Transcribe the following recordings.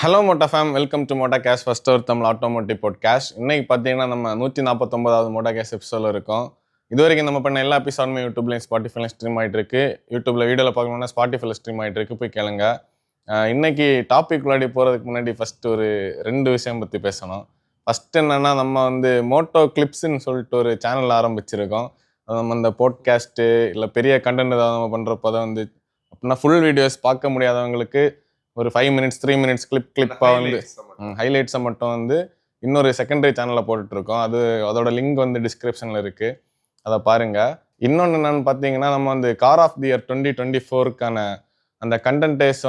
Hello மோட்டா fam, welcome to மோட்டா கேஷ் ஃபர்ஸ்ட் ஒரு தமிழ் ஆட்டோமோட்டிவ் பாட்காஸ்ட். இன்னைக்கு பார்த்தீங்கன்னா நம்ம 149வது மோட்டா கேஷ் எபிசோடில் இருக்கோம். இது வரைக்கும் நம்ம பண்ண எல்லா எபிசோடுமே யூடியூப்லையும் ஸ்பாட்டிஃபைலையும் ஸ்ட்ரீம் ஆகிட்டு இருக்கு. யூடியூப்ல வீடியோவில் பார்க்கணுன்னா ஸ்பாட்டிஃபைல ஸ்ட்ரீம் ஆகிட்டு இருக்கு, போய் கேளுங்க. இன்னைக்கு டாபிக் உள்ளாடி போகிறதுக்கு முன்னாடி ஃபர்ஸ்ட் ஒரு 2 விஷயம் பற்றி பேசணும். ஃபர்ஸ்ட் என்னன்னா, நம்ம மோட்டோ கிளிப்ஸ்ன்னு சொல்லிட்டு ஒரு சேனல் ஆரம்பிச்சிருக்கோம். நம்ம இந்த பாட்காஸ்ட்டு இல்லை பெரிய கண்டென்ட் ஏதாவது நம்ம பண்ணுறப்போ தான் அப்படின்னா ஃபுல் வீடியோஸ் பார்க்க முடியாதவங்களுக்கு ஒரு 5 மினிட்ஸ் 3 மினிட்ஸ் கிளிப்பாக ஹைலைட்ஸை மட்டும் இன்னொரு செகண்டரி சேனலில் போட்டுட்ருக்கோம். அதோட லிங்க் டிஸ்கிரிப்ஷனில் இருக்குது, அதை பாருங்கள். இன்னொன்று என்னென்னு பார்த்தீங்கன்னா, நம்ம கார் ஆஃப் தி இயர் 2024க்கான அந்த கண்டென்டேஸ்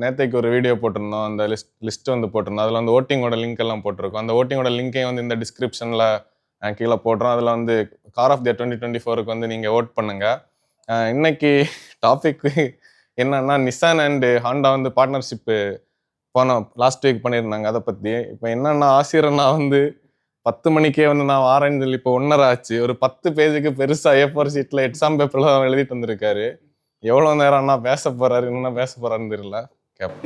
நேற்றைக்கு ஒரு வீடியோ போட்டிருந்தோம். அந்த லிஸ்ட் போட்டிருந்தோம். அதில் ஓட்டிங்கோட லிங்க் எல்லாம் போட்டிருக்கோம். அந்த ஓட்டிங்கோட லிங்கையும் இந்த டிஸ்கிரிப்ஷனில் கீழே போடுறோம். அதில் கார் ஆஃப் தி இயர் 2024க்கு நீங்கள் ஓட் பண்ணுங்கள். இன்னைக்கு டாபிக் என்னன்னா, நிசான் அண்ட் ஹாண்டா பார்ட்னர்ஷிப்பு போனோம் லாஸ்ட் வீக் பண்ணியிருந்தாங்க. அதை பற்றி இப்போ என்னன்னா, ஆசிரியர்னா 10 மணிக்கே நான் வாரேன்னு சொல்லி இப்போ 1.5 ஆச்சு. ஒரு 10 பேஜுக்கு பெருசாக A4 ஷீட்டில் எக்ஸாம் பேப்பரில் எழுதிட்டு வந்திருக்காரு. எவ்வளோ நேரம்னா பேச போகிறாரு, என்னென்ன பேச போகிறாருன்னு தெரியல.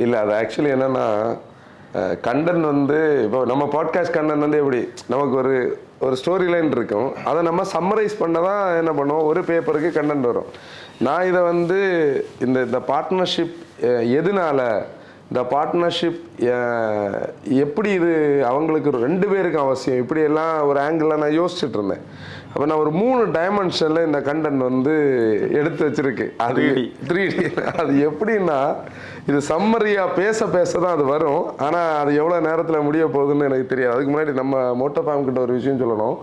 இல்லை, அது ஆக்சுவலி என்னென்னா, கண்டென்ட் இப்போ நம்ம பாட்காஸ்ட் கண்டென்ட் எப்படி நமக்கு ஒரு ஸ்டோரி லைன் இருக்கும். அதை நம்ம சம்மரைஸ் பண்ண தான் என்ன பண்ணுவோம், ஒரு பேப்பருக்கு கண்டென்ட் வரும். நான் இதை இந்த பார்ட்னர்ஷிப் எதனால, இந்த பார்ட்னர்ஷிப் எப்படி இது அவங்களுக்கு 2 பேருக்கும் அவசியம், இப்படியெல்லாம் ஒரு ஆங்கிளில் நான் யோசிச்சுட்டு இருந்தேன். அப்போ நான் ஒரு 3 டைமென்ஷனில் இந்த கண்டென்ட் எடுத்து வச்சுருக்கு. அது 3D. அது எப்படின்னா, இது சம்மரியாக பேச தான் அது வரும். ஆனால் அது எவ்வளோ நேரத்தில் முடிய போகுதுன்னு எனக்கு தெரியாது. அதுக்கு முன்னாடி நம்ம மோட்டோ ஃபேம் கிட்ட ஒரு விஷயம் சொல்லணும்.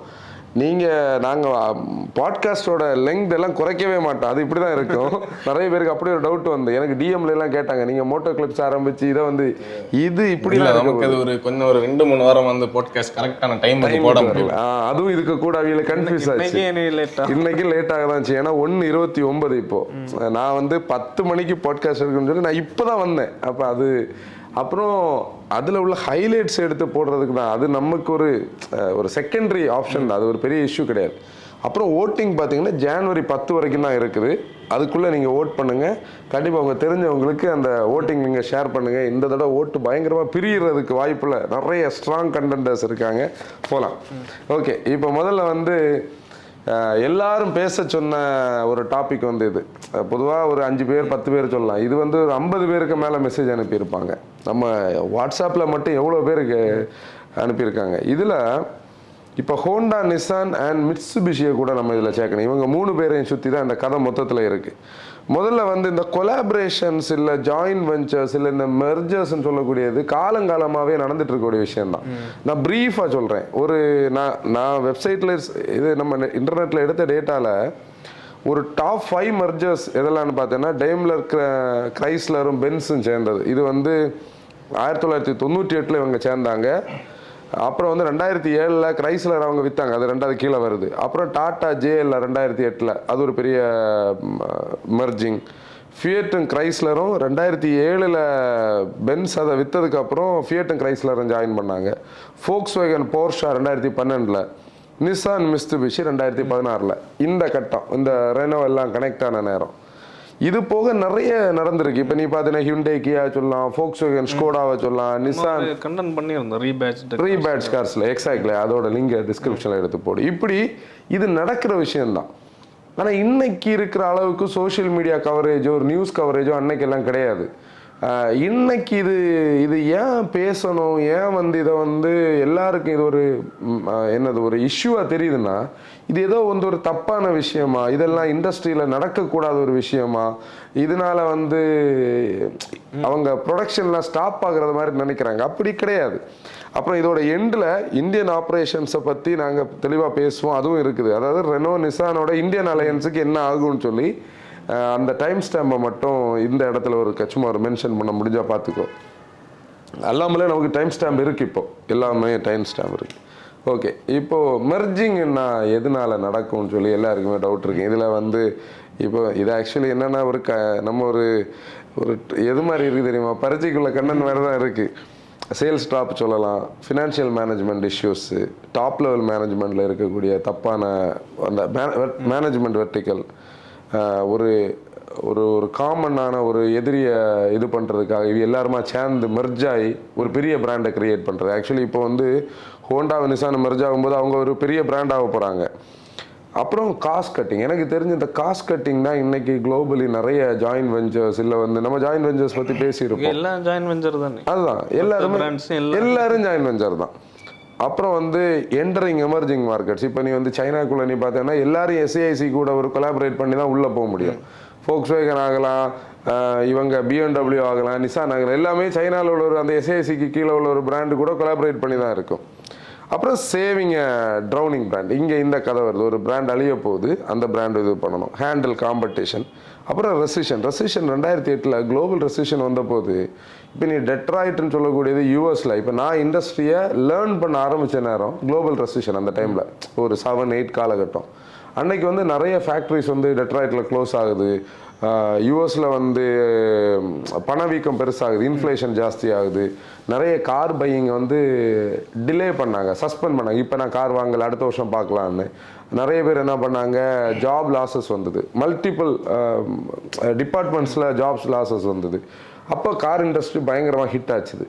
நாங்கள் பாட்காஸ்டோட லெங்க் எல்லாம் குறைக்கவே மாட்டோம். அது இப்படி தான் இருக்கும். நிறைய பேருக்கு அப்படி ஒரு டவுட் எனக்கு டிஎம்ல எல்லாம் கேட்டாங்க, நீங்கள் மோட்டோ கிளிப்ஸ் ஆரம்பிச்சு இதை இது இப்படி ஒரு கொஞ்சம் ஒரு 2-3 வாரம் பாட்காஸ்ட் கரெக்டான டைம் போட முடியல. அதுவும் இதுக்கு கூட அவையில கன்ஃபியூஸ் ஆச்சு. இன்னைக்கு லேட் ஆக தான். ஏன்னா 1:29 இப்போ நான் 10 மணிக்கு பாட்காஸ்ட் இருக்குன்னு சொல்லி நான் இப்போதான் வந்தேன். அப்போ அப்புறம் அதில் உள்ள ஹைலைட்ஸ் எடுத்து போடுறதுக்கு தான் அது நமக்கு ஒரு செகண்டரி ஆப்ஷன் தான். அது ஒரு பெரிய இஷ்யூ கிடையாது. அப்புறம் ஓட்டிங் பார்த்தீங்கன்னா ஜனவரி 10 வரைக்கும் தான் இருக்குது. அதுக்குள்ளே நீங்கள் ஓட் பண்ணுங்கள். கண்டிப்பாக அவங்க தெரிஞ்சவங்களுக்கு அந்த ஓட்டிங் நீங்கள் ஷேர் பண்ணுங்கள். இந்த தடவை ஓட்டு பயங்கரமாக பிரிகிறதுக்கு வாய்ப்பில்லை. நிறைய ஸ்ட்ராங் கண்டென்டர்ஸ் இருக்காங்க, போகலாம். ஓகே, இப்போ முதல்ல எல்லாரும் பேச சொன்ன ஒரு டாபிக் இது. பொதுவாக ஒரு 5 பேர் 10 பேர் சொல்லலாம். இது ஒரு 50 பேருக்கு மேலே மெசேஜ் அனுப்பியிருப்பாங்க. நம்ம வாட்ஸ்அப்பில் மட்டும் எவ்வளோ பேருக்கு அனுப்பியிருக்காங்க. இதில் இப்போ ஹோண்டா, நிசான் அண்ட் மிட்சுபிஷியை கூட நம்ம இதில் சேர்க்கணும். இவங்க 3 பேரையும் சுற்றி தான் இந்த கதை மொத்தத்தில் இருக்குது. முதல்ல இந்த கொலாபரேஷன்ஸ் இல்லை ஜாயின்ட் வெஞ்சர்ஸ் இல்லை இந்த மெர்ஜர்ஸ்ன்னு சொல்லக்கூடியது காலங்காலமாகவே நடந்துட்டு இருக்கக்கூடிய விஷயம்தான். நான் ப்ரீஃபாக சொல்கிறேன். நான் வெப்சைட்டில் இது நம்ம இன்டர்நெட்டில் எடுத்த டேட்டாவில் ஒரு டாப் 5 மெர்ஜர்ஸ் எதெல்லாம்னு பார்த்தேன்னா, டெய்ம்லர் கிரைஸ்லரும் பென்ஸும் சேர்ந்தது. இது 1998 இவங்க சேர்ந்தாங்க. அப்புறம் 2007 கிரைஸ்லர் அவங்க விற்றாங்க, அது 2வது கீழே வருது. அப்புறம் டாடா ஜேஎல்ல 2008 அது ஒரு பெரிய மெர்ஜிங். ஃபியட்டும் கிரைஸ்லரும் 2007 பென்ஸ் அதை விற்றதுக்கப்புறம் ஃபியட்டும் கிரைஸ்லரும் ஜாயின் பண்ணாங்க. Volkswagen Porsche 2012, Nissan Mitsubishi 2016. இந்த கட்டம், இந்த ரெனோ எல்லாம் கனெக்ட் ஆன நேரம். இது போக நிறைய நடந்திருக்கு. இப்போ நீ பார்த்தீங்கன்னா ஹியூண்டே, கியா சொல்லலாம், ஃபோக்ஸ்வேகன், ஸ்கோடாவை சொல்லலாம், நிசான் கண்டென்ட் பண்ணியிருந்தோம் ரீபேட்ச் கார்ஸில். எக்ஸாக்ட்லி, அதோட லிங்க் டிஸ்கிரிப்ஷனில் எடுத்து போடு. இப்படி இது நடக்கிற விஷயம்தான். ஆனால் இன்னைக்கு இருக்கிற அளவுக்கு சோஷியல் மீடியா கவரேஜோ ஒரு நியூஸ் கவரேஜோ அன்னைக்கெல்லாம் கிடையாது. இன்னைக்கு இது ஏன் பேசணும், ஏன் இதை எல்லாருக்கும் இது ஒரு இஷ்யூவாக தெரியுதுன்னா, இது ஏதோ ஒரு தப்பான விஷயமா, இதெல்லாம் இண்டஸ்ட்ரியில் நடக்கக்கூடாத ஒரு விஷயமா, இதனால அவங்க ப்ரொடக்ஷன்லாம் ஸ்டாப் ஆகுறது மாதிரி நினைக்கிறாங்க. அப்படி கிடையாது. அப்புறம் இதோட எண்டில் இந்தியன் ஆப்ரேஷன்ஸை பற்றி நாங்கள் தெளிவாக பேசுவோம், அதுவும் இருக்குது. அதாவது ரெனோ நிசானோட இந்தியன் அலையன்ஸுக்கு என்ன ஆகும்னு சொல்லி அந்த டைம் ஸ்டாம்பை மட்டும் இந்த இடத்துல சும்மா ஒரு மென்ஷன் பண்ண முடிஞ்சால் பார்த்துக்கோ. எல்லாமே நமக்கு டைம் ஸ்டாம்ப் இருக்குது. இப்போ எல்லாமே டைம் ஸ்டாம்ப் இருக்குது. ஓகே, இப்போது மெர்ஜிங் என்ன எதனால நடக்கும்னு சொல்லி எல்லாருக்குமே டவுட் இருக்குது. இதில் இப்போ இது ஆக்சுவலி என்னென்னா நம்ம ஒரு எது மாதிரி இருக்குது தெரியுமா, பரீட்சைக்குள்ள கண்டென்ட் வேறு தான் இருக்குது. சேல்ஸ் டாப் சொல்லலாம், financial management issues, top level மேனேஜ்மெண்ட்டில் இருக்கக்கூடிய தப்பான அந்த மேனேஜ்மெண்ட் வெர்டிக்கல், ஒரு ஒரு ஒரு காமனான ஒரு எதிரியை இது பண்ணுறதுக்காக இது எல்லாருமா சேர்ந்து மெர்ஜ் ஆகி ஒரு பெரிய பிராண்டை கிரியேட் பண்ணுறது. ஆக்சுவலி இப்போ வந்து ஹோண்டா நிசான் மெர்ஜ் ஆகும்போது அவங்க ஒரு பெரிய பிராண்ட் ஆக போகிறாங்க. அப்புறம் காஸ்ட் கட்டிங், எனக்கு தெரிஞ்ச இந்த காஸ்ட் கட்டிங் தான் இன்னைக்கு குளோபலி நிறைய ஜாயின்ட் வெஞ்சர்ஸ் இல்லை வந்து நம்ம ஜாயின்ட் வெஞ்சர்ஸ் பற்றி பேசியிருக்கோம். எல்லாம் ஜாயின்ட் வெஞ்சர் தானே, அதுதான் எல்லாரும் ஜாயின்ட் வெஞ்சர் தான். அப்புறம் வந்து என்டரிங் எமர்ஜிங் மார்க்கெட்ஸ், இப்போ நீ வந்து சைனாக்குள்ளே நீ பார்த்தேன்னா எல்லாரும் எஸ்ஏஐசி கூட ஒரு கொலாபரேட் பண்ணி தான் உள்ளே போக முடியும். ஃபோக்ஸ்வேகன் ஆகலாம், இவங்க BMW ஆகலாம், நிசான் ஆகலாம், எல்லாமே சைனாவில் உள்ள ஒரு அந்த எஸ்ஏஐசிக்கு கீழே உள்ள ஒரு பிராண்டு கூட கொலாபரேட் பண்ணி தான் இருக்கும். அப்புறம் சேவிங் ட்ரௌனிங் பிராண்ட், இங்கே இந்த கதை வருது, ஒரு பிராண்ட் அழிய போகுது, அந்த பிராண்ட் இது பண்ணணும், ஹேண்டில் காம்படிஷன். அப்புறம் ரெசிஷன் 2008 குளோபல் ரெசிஷன் வந்த போது இப்போ நீ டெட்ராய்ட்னு சொல்லக்கூடியது யூஎஸில், இப்போ நான் இண்டஸ்ட்ரியை லேர்ன் பண்ண ஆரம்பித்த நேரம் குளோபல் ரெசிஷன் அந்த டைமில் ஒரு 7-8 காலகட்டம். அன்னைக்கு வந்து நிறைய ஃபேக்ட்ரிஸ் வந்து டெட்ராய்ட்டில் க்ளோஸ் ஆகுது, யூஎஸில் வந்து பணவீக்கம் பெருசாகுது, இன்ஃப்ளேஷன் ஜாஸ்தி ஆகுது, நிறைய கார் பையிங் வந்து டிலே பண்ணாங்க, சஸ்பெண்ட் பண்ணாங்க. இப்போ நான் கார் வாங்கலை, அடுத்த வருஷம் பார்க்கலான்னு நிறைய பேர் என்ன பண்ணாங்க, ஜாப் லாஸஸ் வந்தது, மல்டிபிள் டிபார்ட்மெண்ட்ஸில் ஜாப்ஸ் லாஸஸ் வந்தது. அப்போ கார் இண்டஸ்ட்ரி பயங்கரமாக ஹிட் ஆச்சுது.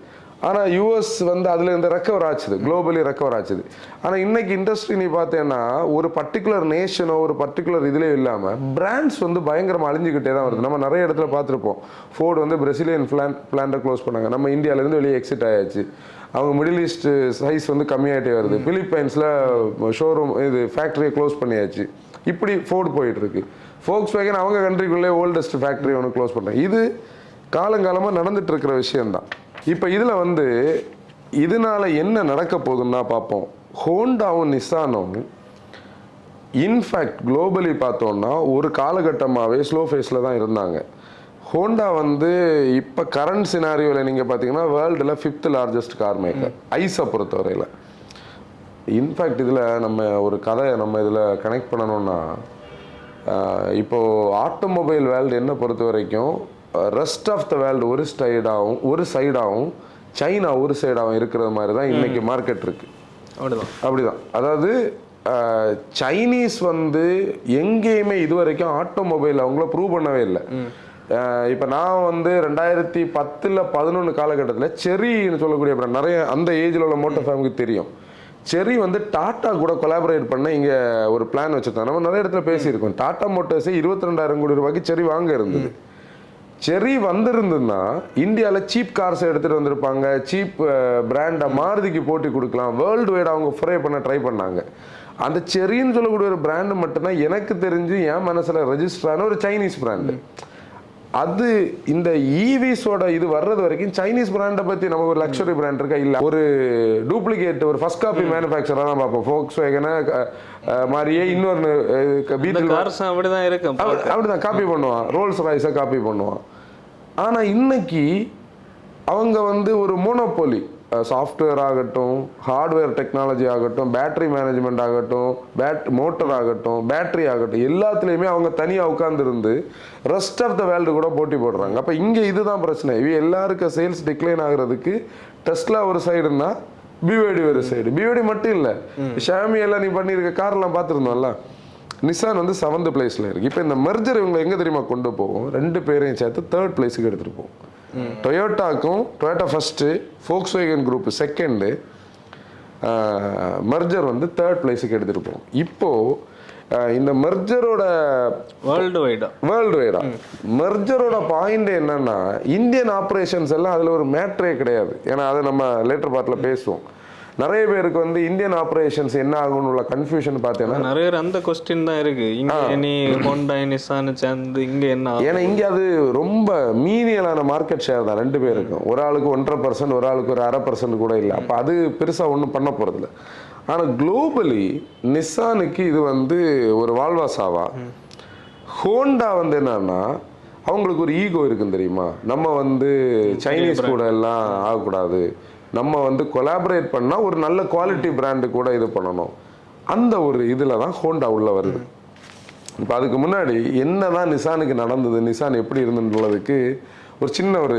ஆனால் யூஎஸ் வந்து அதுலேருந்து ரெக்கவர் ஆச்சுது, குளோபலி ரெக்கவர் ஆச்சுது. ஆனால் இன்னைக்கு இண்டஸ்ட்ரி நீ பார்த்தேன்னா ஒரு பர்டிகுலர் நேஷனோ ஒரு பர்டிகுலர் இதுலேயும் இல்லாமல் பிராண்ட்ஸ் வந்து பயங்கரமாக அழிஞ்சிக்கிட்டே தான் வருது. நம்ம நிறைய இடத்துல பார்த்துருப்போம், ஃபோர்டு வந்து பிரசிலியன் பிளான்ட்டை க்ளோஸ் பண்ணாங்க, நம்ம இந்தியாவிலேருந்து வெளியே எக்ஸிட் ஆயாச்சு. அவங்க மிடில் ஈஸ்ட் சைஸ் வந்து கம்மியாகிட்டே வருது, பிலிப்பைன்ஸில் ஷோரூம் இது ஃபேக்ட்ரியை க்ளோஸ் பண்ணியாச்சு. இப்படி ஃபோர்டு போயிட்டுருக்கு. ஃபோக்ஸ்வேகன் அவங்க கண்ட்ரிக்குள்ளே ஓல்டஸ்ட் ஃபேக்ட்ரி ஒன்று க்ளோஸ் பண்ணுறாங்க. இது காலங்காலமாக நடந்துட்டு இருக்கிற விஷயந்தான். இப்போ இதில் வந்து இதனால என்ன நடக்க போகுதுன்னா பார்ப்போம். ஹோண்டாவும் நிசானும் இன்ஃபேக்ட் குளோபலி பார்த்தோம்னா ஒரு காலகட்டமாகவே ஸ்லோ ஃபேஸில் தான் இருந்தாங்க. ஹோண்டா வந்து இப்போ கரண்ட் சினாரியோவில் நீங்கள் பார்த்தீங்கன்னா வேர்ல்டில் 5th லார்ஜஸ்ட் கார் மேக்கர் ஐஸை பொறுத்தவரையில். இன்ஃபேக்ட் இதில் நம்ம ஒரு கதையை நம்ம இதில் கனெக்ட் பண்ணணும்னா, இப்போது ஆட்டோமொபைல் வேர்ல்டு என்ன பொறுத்த வரைக்கும் ரெஸ்ட் ஆஃப் த வேர்ல்டு ஒரு சைடாகவும் சைனா ஒரு சைடாகவும் இருக்கிற மாதிரி தான் இன்றைக்கி மார்க்கெட் இருக்குது. அப்படிதான். அதாவது சைனீஸ் வந்து எங்கேயுமே இது வரைக்கும் ஆட்டோமொபைல் அவங்கள ப்ரூவ் பண்ணவே இல்லை. இப்போ நான் வந்து 2010-11 காலகட்டத்தில் செரின்னு சொல்லக்கூடிய பிராண்ட் நிறைய அந்த ஏஜில் உள்ள மோட்டோ ஃபேமுக்கு தெரியும். செரி வந்து டாட்டா கூட கொலாபரேட் பண்ண இங்கே ஒரு பிளான் வச்சுருந்தாங்க. நம்ம நிறைய இடத்துல பேசியிருக்கோம். டாட்டா மோட்டர்ஸே 22,000 கோடி ரூபாய்க்கு செரி வாங்க இருந்தது. செரி வந்திருந்ததுன்னா இந்தியாவில் சீப் கார்ஸை எடுத்துகிட்டு வந்திருப்பாங்க, சீப் பிராண்டை மாருதிக்கு போட்டி கொடுக்கலாம், வேர்ல்டு வைட் அவங்க ஃப்ரே பண்ண ட்ரை பண்ணாங்க. அந்த செரின்னு சொல்லக்கூடிய ஒரு பிராண்டு மட்டும்தான் எனக்கு தெரிஞ்சு என் மனசில் ரெஜிஸ்டரான ஒரு சைனீஸ் பிராண்டு. அது இந்த ஈவிஸோட இது வர்றது வரைக்கும் சைனீஸ் பிராண்டை பற்றி நமக்கு ஒரு லக்ஸரி பிராண்ட் இருக்கா இல்லை, ஒரு டூப்ளிகேட் ஒரு ஃபர்ஸ்ட் காப்பி மேனுஃபேக்சராக தான் பார்ப்போம். ஃபோக்ஸ்வேகனை மாதிரியே இன்னொரு அப்படிதான் இருக்கு, அப்படிதான் காப்பி பண்ணுவான், ரோல்ஸ் ராய்ஸை காப்பி பண்ணுவான். ஆனால் இன்னைக்கு அவங்க வந்து ஒரு மோனோபோலி, சாஃப்ட்வேர் ஆகட்டும், ஹார்ட்வேர் டெக்னாலஜி ஆகட்டும், பேட்டரி மேனேஜ்மெண்ட் ஆகட்டும், மோட்டர் ஆகட்டும், பேட்டரி ஆகட்டும், எல்லாத்துலேயுமே அவங்க தனியாக உட்காந்துருந்து ரெஸ்ட் ஆஃப் த வேர்ல்டு கூட போட்டி போடுறாங்க. அப்போ இங்கே இதுதான் பிரச்சனை. இவ எல்லாருக்கும் சேல்ஸ் டிக்ளைன் ஆகுறதுக்கு டெஸ்லா ஒரு சைடுன்னா பியூடி ஒரு சைடு. பியூடி மட்டும் இல்லை, ஷாமி எல்லாம் நீ பண்ணியிருக்க கார்லாம் பார்த்துருந்தோம்ல, நிசான் வந்து 7th பிளேஸில் இருக்குது. இப்போ இந்த மெர்ஜர் இவங்க எங்கே தெரியுமா கொண்டு போவோம், 2 பேரையும் சேர்த்து 3rd பிளேஸுக்கு எடுத்துகிட்டு போவோம். Toyota first, Volkswagen group second, merger வந்து 3rd பிளேஸுக்கு எடுத்துகிட்டு போவோம். இப்போது இந்த மெர்ஜரோட வேர்ல்டு வைடா மெர்ஜரோட பாயிண்ட் என்னன்னா, இந்தியன் ஆப்ரேஷன்ஸ் எல்லாம் அதில் ஒரு மேட்ரே கிடையாது. ஏன்னா அதை நம்ம லேட்டர் பார்ட்டில் பேசுவோம். நிறைய பேருக்கு வந்து இந்தியன் ஆப்ரேஷன்ஸ் என்ன ஆகும்னு உள்ள கன்ஃபியூஷன் பார்த்தீங்கன்னா நிறைய பேர் அந்த கொஸ்டின் தான் இருக்கு. இங்க நீ ஹோண்டா நிசான் சேர்ந்து இங்க என்ன, ஏன்னா இங்க அது ரொம்ப மீனியலான மார்க்கெட் ஷேர் தான் 2 பேருக்கும். ஒரு ஆளுக்கு 1.5%, ஒரு ஆளுக்கு ஒரு 0.5% கூட இல்லை. அப்போ அது பெருசா ஒன்றும் பண்ண போறது இல்லை. ஆனால் குளோபலி நிசானுக்கு இது வந்து ஒரு வாழ்வாசாவா. ஹோண்டா வந்து என்னன்னா அவங்களுக்கு ஒரு ஈகோ இருக்குன்னு தெரியுமா, நம்ம வந்து சைனீஸ் கூட எல்லாம் ஆகக்கூடாது, நம்ம வந்து கொலாபரேட் பண்ணால் ஒரு நல்ல குவாலிட்டி பிராண்டு கூட இது பண்ணணும். அந்த ஒரு இதில் தான் ஹோண்டா உள்ள வருது. இப்போ அதுக்கு முன்னாடி என்ன தான் நிசானுக்கு நடந்தது, நிசான் எப்படி இருந்துன்றதுக்கு ஒரு சின்ன ஒரு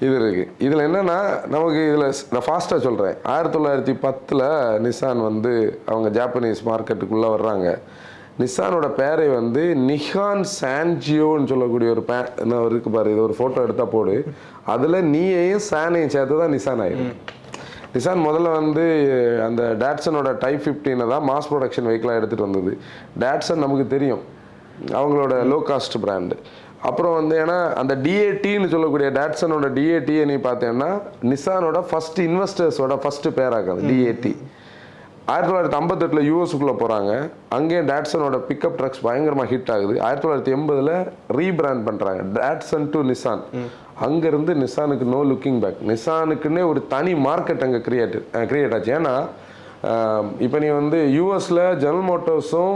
இது இருக்குது. இதில் என்னென்னா நமக்கு இதில் நான் ஃபாஸ்ட்டாக சொல்கிறேன். 1910 நிசான் வந்து அவங்க ஜாப்பனீஸ் மார்க்கெட்டுக்குள்ளே வர்றாங்க. நிசானோட பேரை வந்து நிஹான் சான்ஜியோன்னு சொல்லக்கூடிய ஒரு என்ன இருக்கு பாரு, இது ஒரு ஃபோட்டோ எடுத்தா போடு, அதில் நீயையும் சானையும் சேர்த்து தான் நிசான் ஆயிடும். நிசான் முதல்ல வந்து அந்த டாட்சனோட டைப் 15 தான் மாஸ் ப்ரொடக்ஷன் வெஹிக்கிளாக எடுத்துகிட்டு வந்தது. டாட்சன் நமக்கு தெரியும், அவங்களோட லோ காஸ்ட் பிராண்டு. அப்புறம் வந்து ஏன்னா அந்த டிஏடின்னு சொல்லக்கூடிய டாட்சனோட டிஏடியை நீ பார்த்தேன்னா நிசானோட ஃபர்ஸ்ட் இன்வெஸ்டர்ஸோட ஃபர்ஸ்ட் பேராக்காது டிஏடி. 1958 யூஎஸ்க்குள்ளே போகிறாங்க. அங்கேயும் டாட்சனோட பிக்கப் ட்ரக்ஸ் பயங்கரமாக ஹிட் ஆகுது. 1980 ரீபிராண்ட் பண்ணுறாங்க டாட்சன் டு நிசான். அங்கேருந்து நிசானுக்கு நோ லுக்கிங் பேக். நிசானுக்குன்னே ஒரு தனி மார்க்கெட் அங்கே கிரியேட் ஆச்சு. ஏன்னா இப்போ நீ வந்து யூஎஸில் ஜெனரல் மோட்டார்ஸும்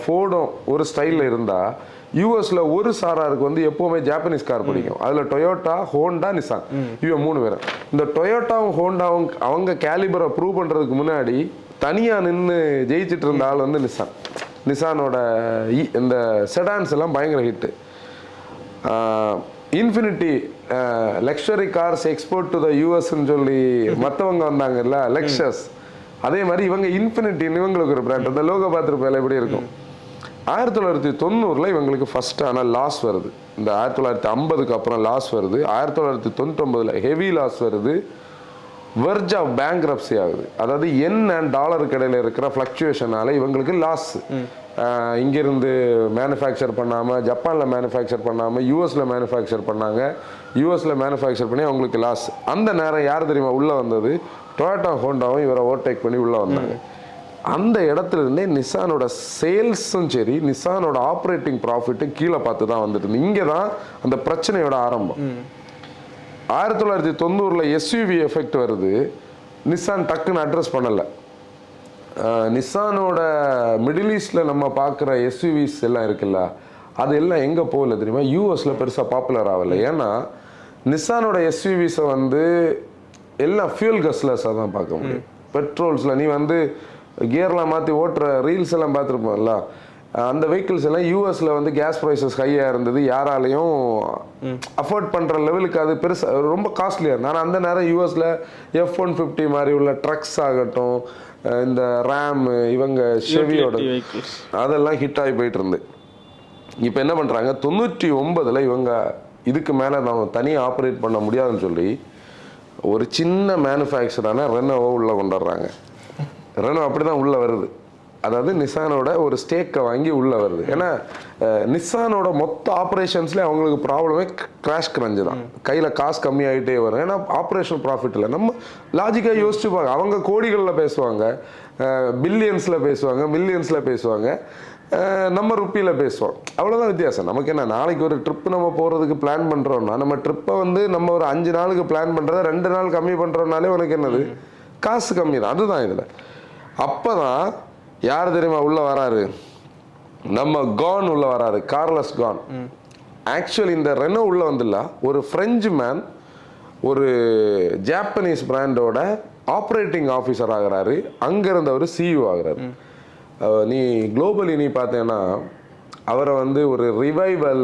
ஃபோர்டும் ஒரு ஸ்டைலில் இருந்தால் யூஎஸில் ஒரு சாராருக்கு வந்து எப்போவுமே ஜாப்பனீஸ் கார் பிடிக்கும். அதில் டொயோட்டா, ஹோண்டா, நிசான், இவன் 3 பேரும். இந்த டொயோட்டாவும் ஹோண்டாவும் அவங்க கேலிபரை ப்ரூவ் பண்ணுறதுக்கு முன்னாடி தனியாக நின்று ஜெயிச்சிட்டு இருந்த ஆள் வந்து நிசான். நிசானோட இந்த செடான்ஸ் எல்லாம் பயங்கர hit. Infiniti luxury cars export to the யூஎஸ்ன்னு சொல்லி மற்றவங்க வந்தாங்கல்ல லெக்ஸஸ், அதே மாதிரி இவங்க இன்ஃபினிட்டின்னு இவங்களுக்கு ஒரு பிராண்ட். அந்த லோகோ பார்த்துருப்பேன் எப்படி இருக்கும். 1990 இவங்களுக்கு ஃபர்ஸ்ட் ஆனால் லாஸ் வருது. இந்த 1950க்கு அப்புறம் லாஸ் வருது. 1999 ஹெவி லாஸ் வருது. வெர்ஜ் ஆஃப் பேங்க்ரப்சி ஆகுது. அதாவது என் அண்ட் டாலருக்கு இடையில இருக்கிற ஃப்ளக்சுவேஷனால இவங்களுக்கு லாஸ். இங்கிருந்து மேனுஃபேக்சர் பண்ணாமல் ஜப்பானில் மேனுஃபேக்சர் பண்ணாமல் யூஎஸில் மேனுஃபேக்சர் பண்ணாங்க. யூஎஸில் மேனுஃபேக்சர் பண்ணி அவங்களுக்கு லாஸ். அந்த நேரம் யார் தெரியுமா உள்ளே வந்தது? டொயோட்டா ஹோண்டாவும் இவரை ஓவர்டேக் பண்ணி உள்ளே வந்தாங்க. அந்த இடத்துல இருந்தே நிசானோட சேல்ஸும் சரி நிசானோட ஆப்ரேட்டிங் ப்ராஃபிட்டும் கீழே பார்த்து தான் வந்துட்டு. இங்கே தான் அந்த பிரச்சனையோட ஆரம்பம். 1990 எஸ்யூவி எஃபெக்ட் வருது. நிசான் டக்குன்னு அட்ரஸ் பண்ணலை. நிசானோட மிடில் ஈஸ்டில் நம்ம பார்க்குற எஸ்யூவிஸ் எல்லாம் இருக்குல்ல, அது எல்லாம் எங்கே போகல தெரியுமா? யூஎஸில் பெருசாக பாப்புலர் ஆகலை. ஏன்னா நிசானோட எஸ்யூவிஸை வந்து எல்லாம் ஃபியூல் கஸ்லஸாக தான் பார்க்க முடியும். பெட்ரோல்ஸில் நீ வந்து கியர்லாம் மாற்றி ஓட்டுற ரீல்ஸ் எல்லாம் பார்த்துருப்போம்ல, அந்த வெஹிக்கிள்ஸ் எல்லாம் யூஎஸில் வந்து கேஸ் ப்ரைஸஸ் ஹையாக இருந்தது. யாராலையும் அஃபோர்ட் பண்ணுற லெவலுக்கு அது பெருசாக ரொம்ப காஸ்ட்லியாக இருந்தது. ஆனால் அந்த நேரம் யூஎஸில் F-150 மாதிரி உள்ள ட்ரக்ஸ் ஆகட்டும், இந்த ரேம், இவங்க ஷெவியோட அதெல்லாம் ஹிட் ஆகி போயிட்டு இருந்து. இப்போ என்ன பண்ணுறாங்க, 99 இவங்க இதுக்கு மேலே நம்ம தனியாக ஆப்ரேட் பண்ண முடியாதுன்னு சொல்லி ஒரு சின்ன மேனுஃபேக்சரான ரெனோவை உள்ளே கொண்டுடுறாங்க. ரெனோ அப்படி தான் உள்ளே வருது. அதாவது நிசானோட ஒரு ஸ்டேக்கை வாங்கி உள்ளே வருது. ஏன்னா நிசானோட மொத்த ஆப்ரேஷன்ஸ்லேயே அவங்களுக்கு ப்ராப்ளமே கிராஷ் கிரஞ்சு தான். கையில் காசு கம்மியாகிட்டே வரும். ஏன்னா ஆப்ரேஷன் ப்ராஃபிட் இல்லை. நம்ம லாஜிக்காக யோசிச்சுப்பாங்க. அவங்க கோடிகளில் பேசுவாங்க, பில்லியன்ஸில் பேசுவாங்க, மில்லியன்ஸில் பேசுவாங்க, நம்ம ருப்பியில் பேசுவோம். அவ்வளோதான் வித்தியாசம். நமக்கு என்ன, நாளைக்கு ஒரு ட்ரிப்பு நம்ம போகிறதுக்கு பிளான் பண்ணுறோம்னா நம்ம ட்ரிப்பை வந்து நம்ம ஒரு 5 நாளுக்கு பிளான் பண்ணுறத 2 நாள் கம்மி பண்ணுறோம்னாலே உனக்கு என்னது, காசு கம்மி தான். அதுதான் இதில். அப்போ தான் யார் தெரியுமா உள்ளே வராரு, நம்ம கான் உள்ளே வராரு, கார்லஸ் கான். ஆக்சுவலி இந்த ரெனோ உள்ளே வந்துடல, ஒரு ஃப்ரெஞ்சு மேன் ஒரு ஜாப்பனீஸ் பிராண்டோட ஆப்ரேட்டிங் ஆஃபீஸர் ஆகிறாரு. அங்கேருந்து அவர் சிஇஓ ஆகிறாரு. நீ குளோபலி நீ பார்த்தேன்னா அவரை வந்து ஒரு ரிவைவல்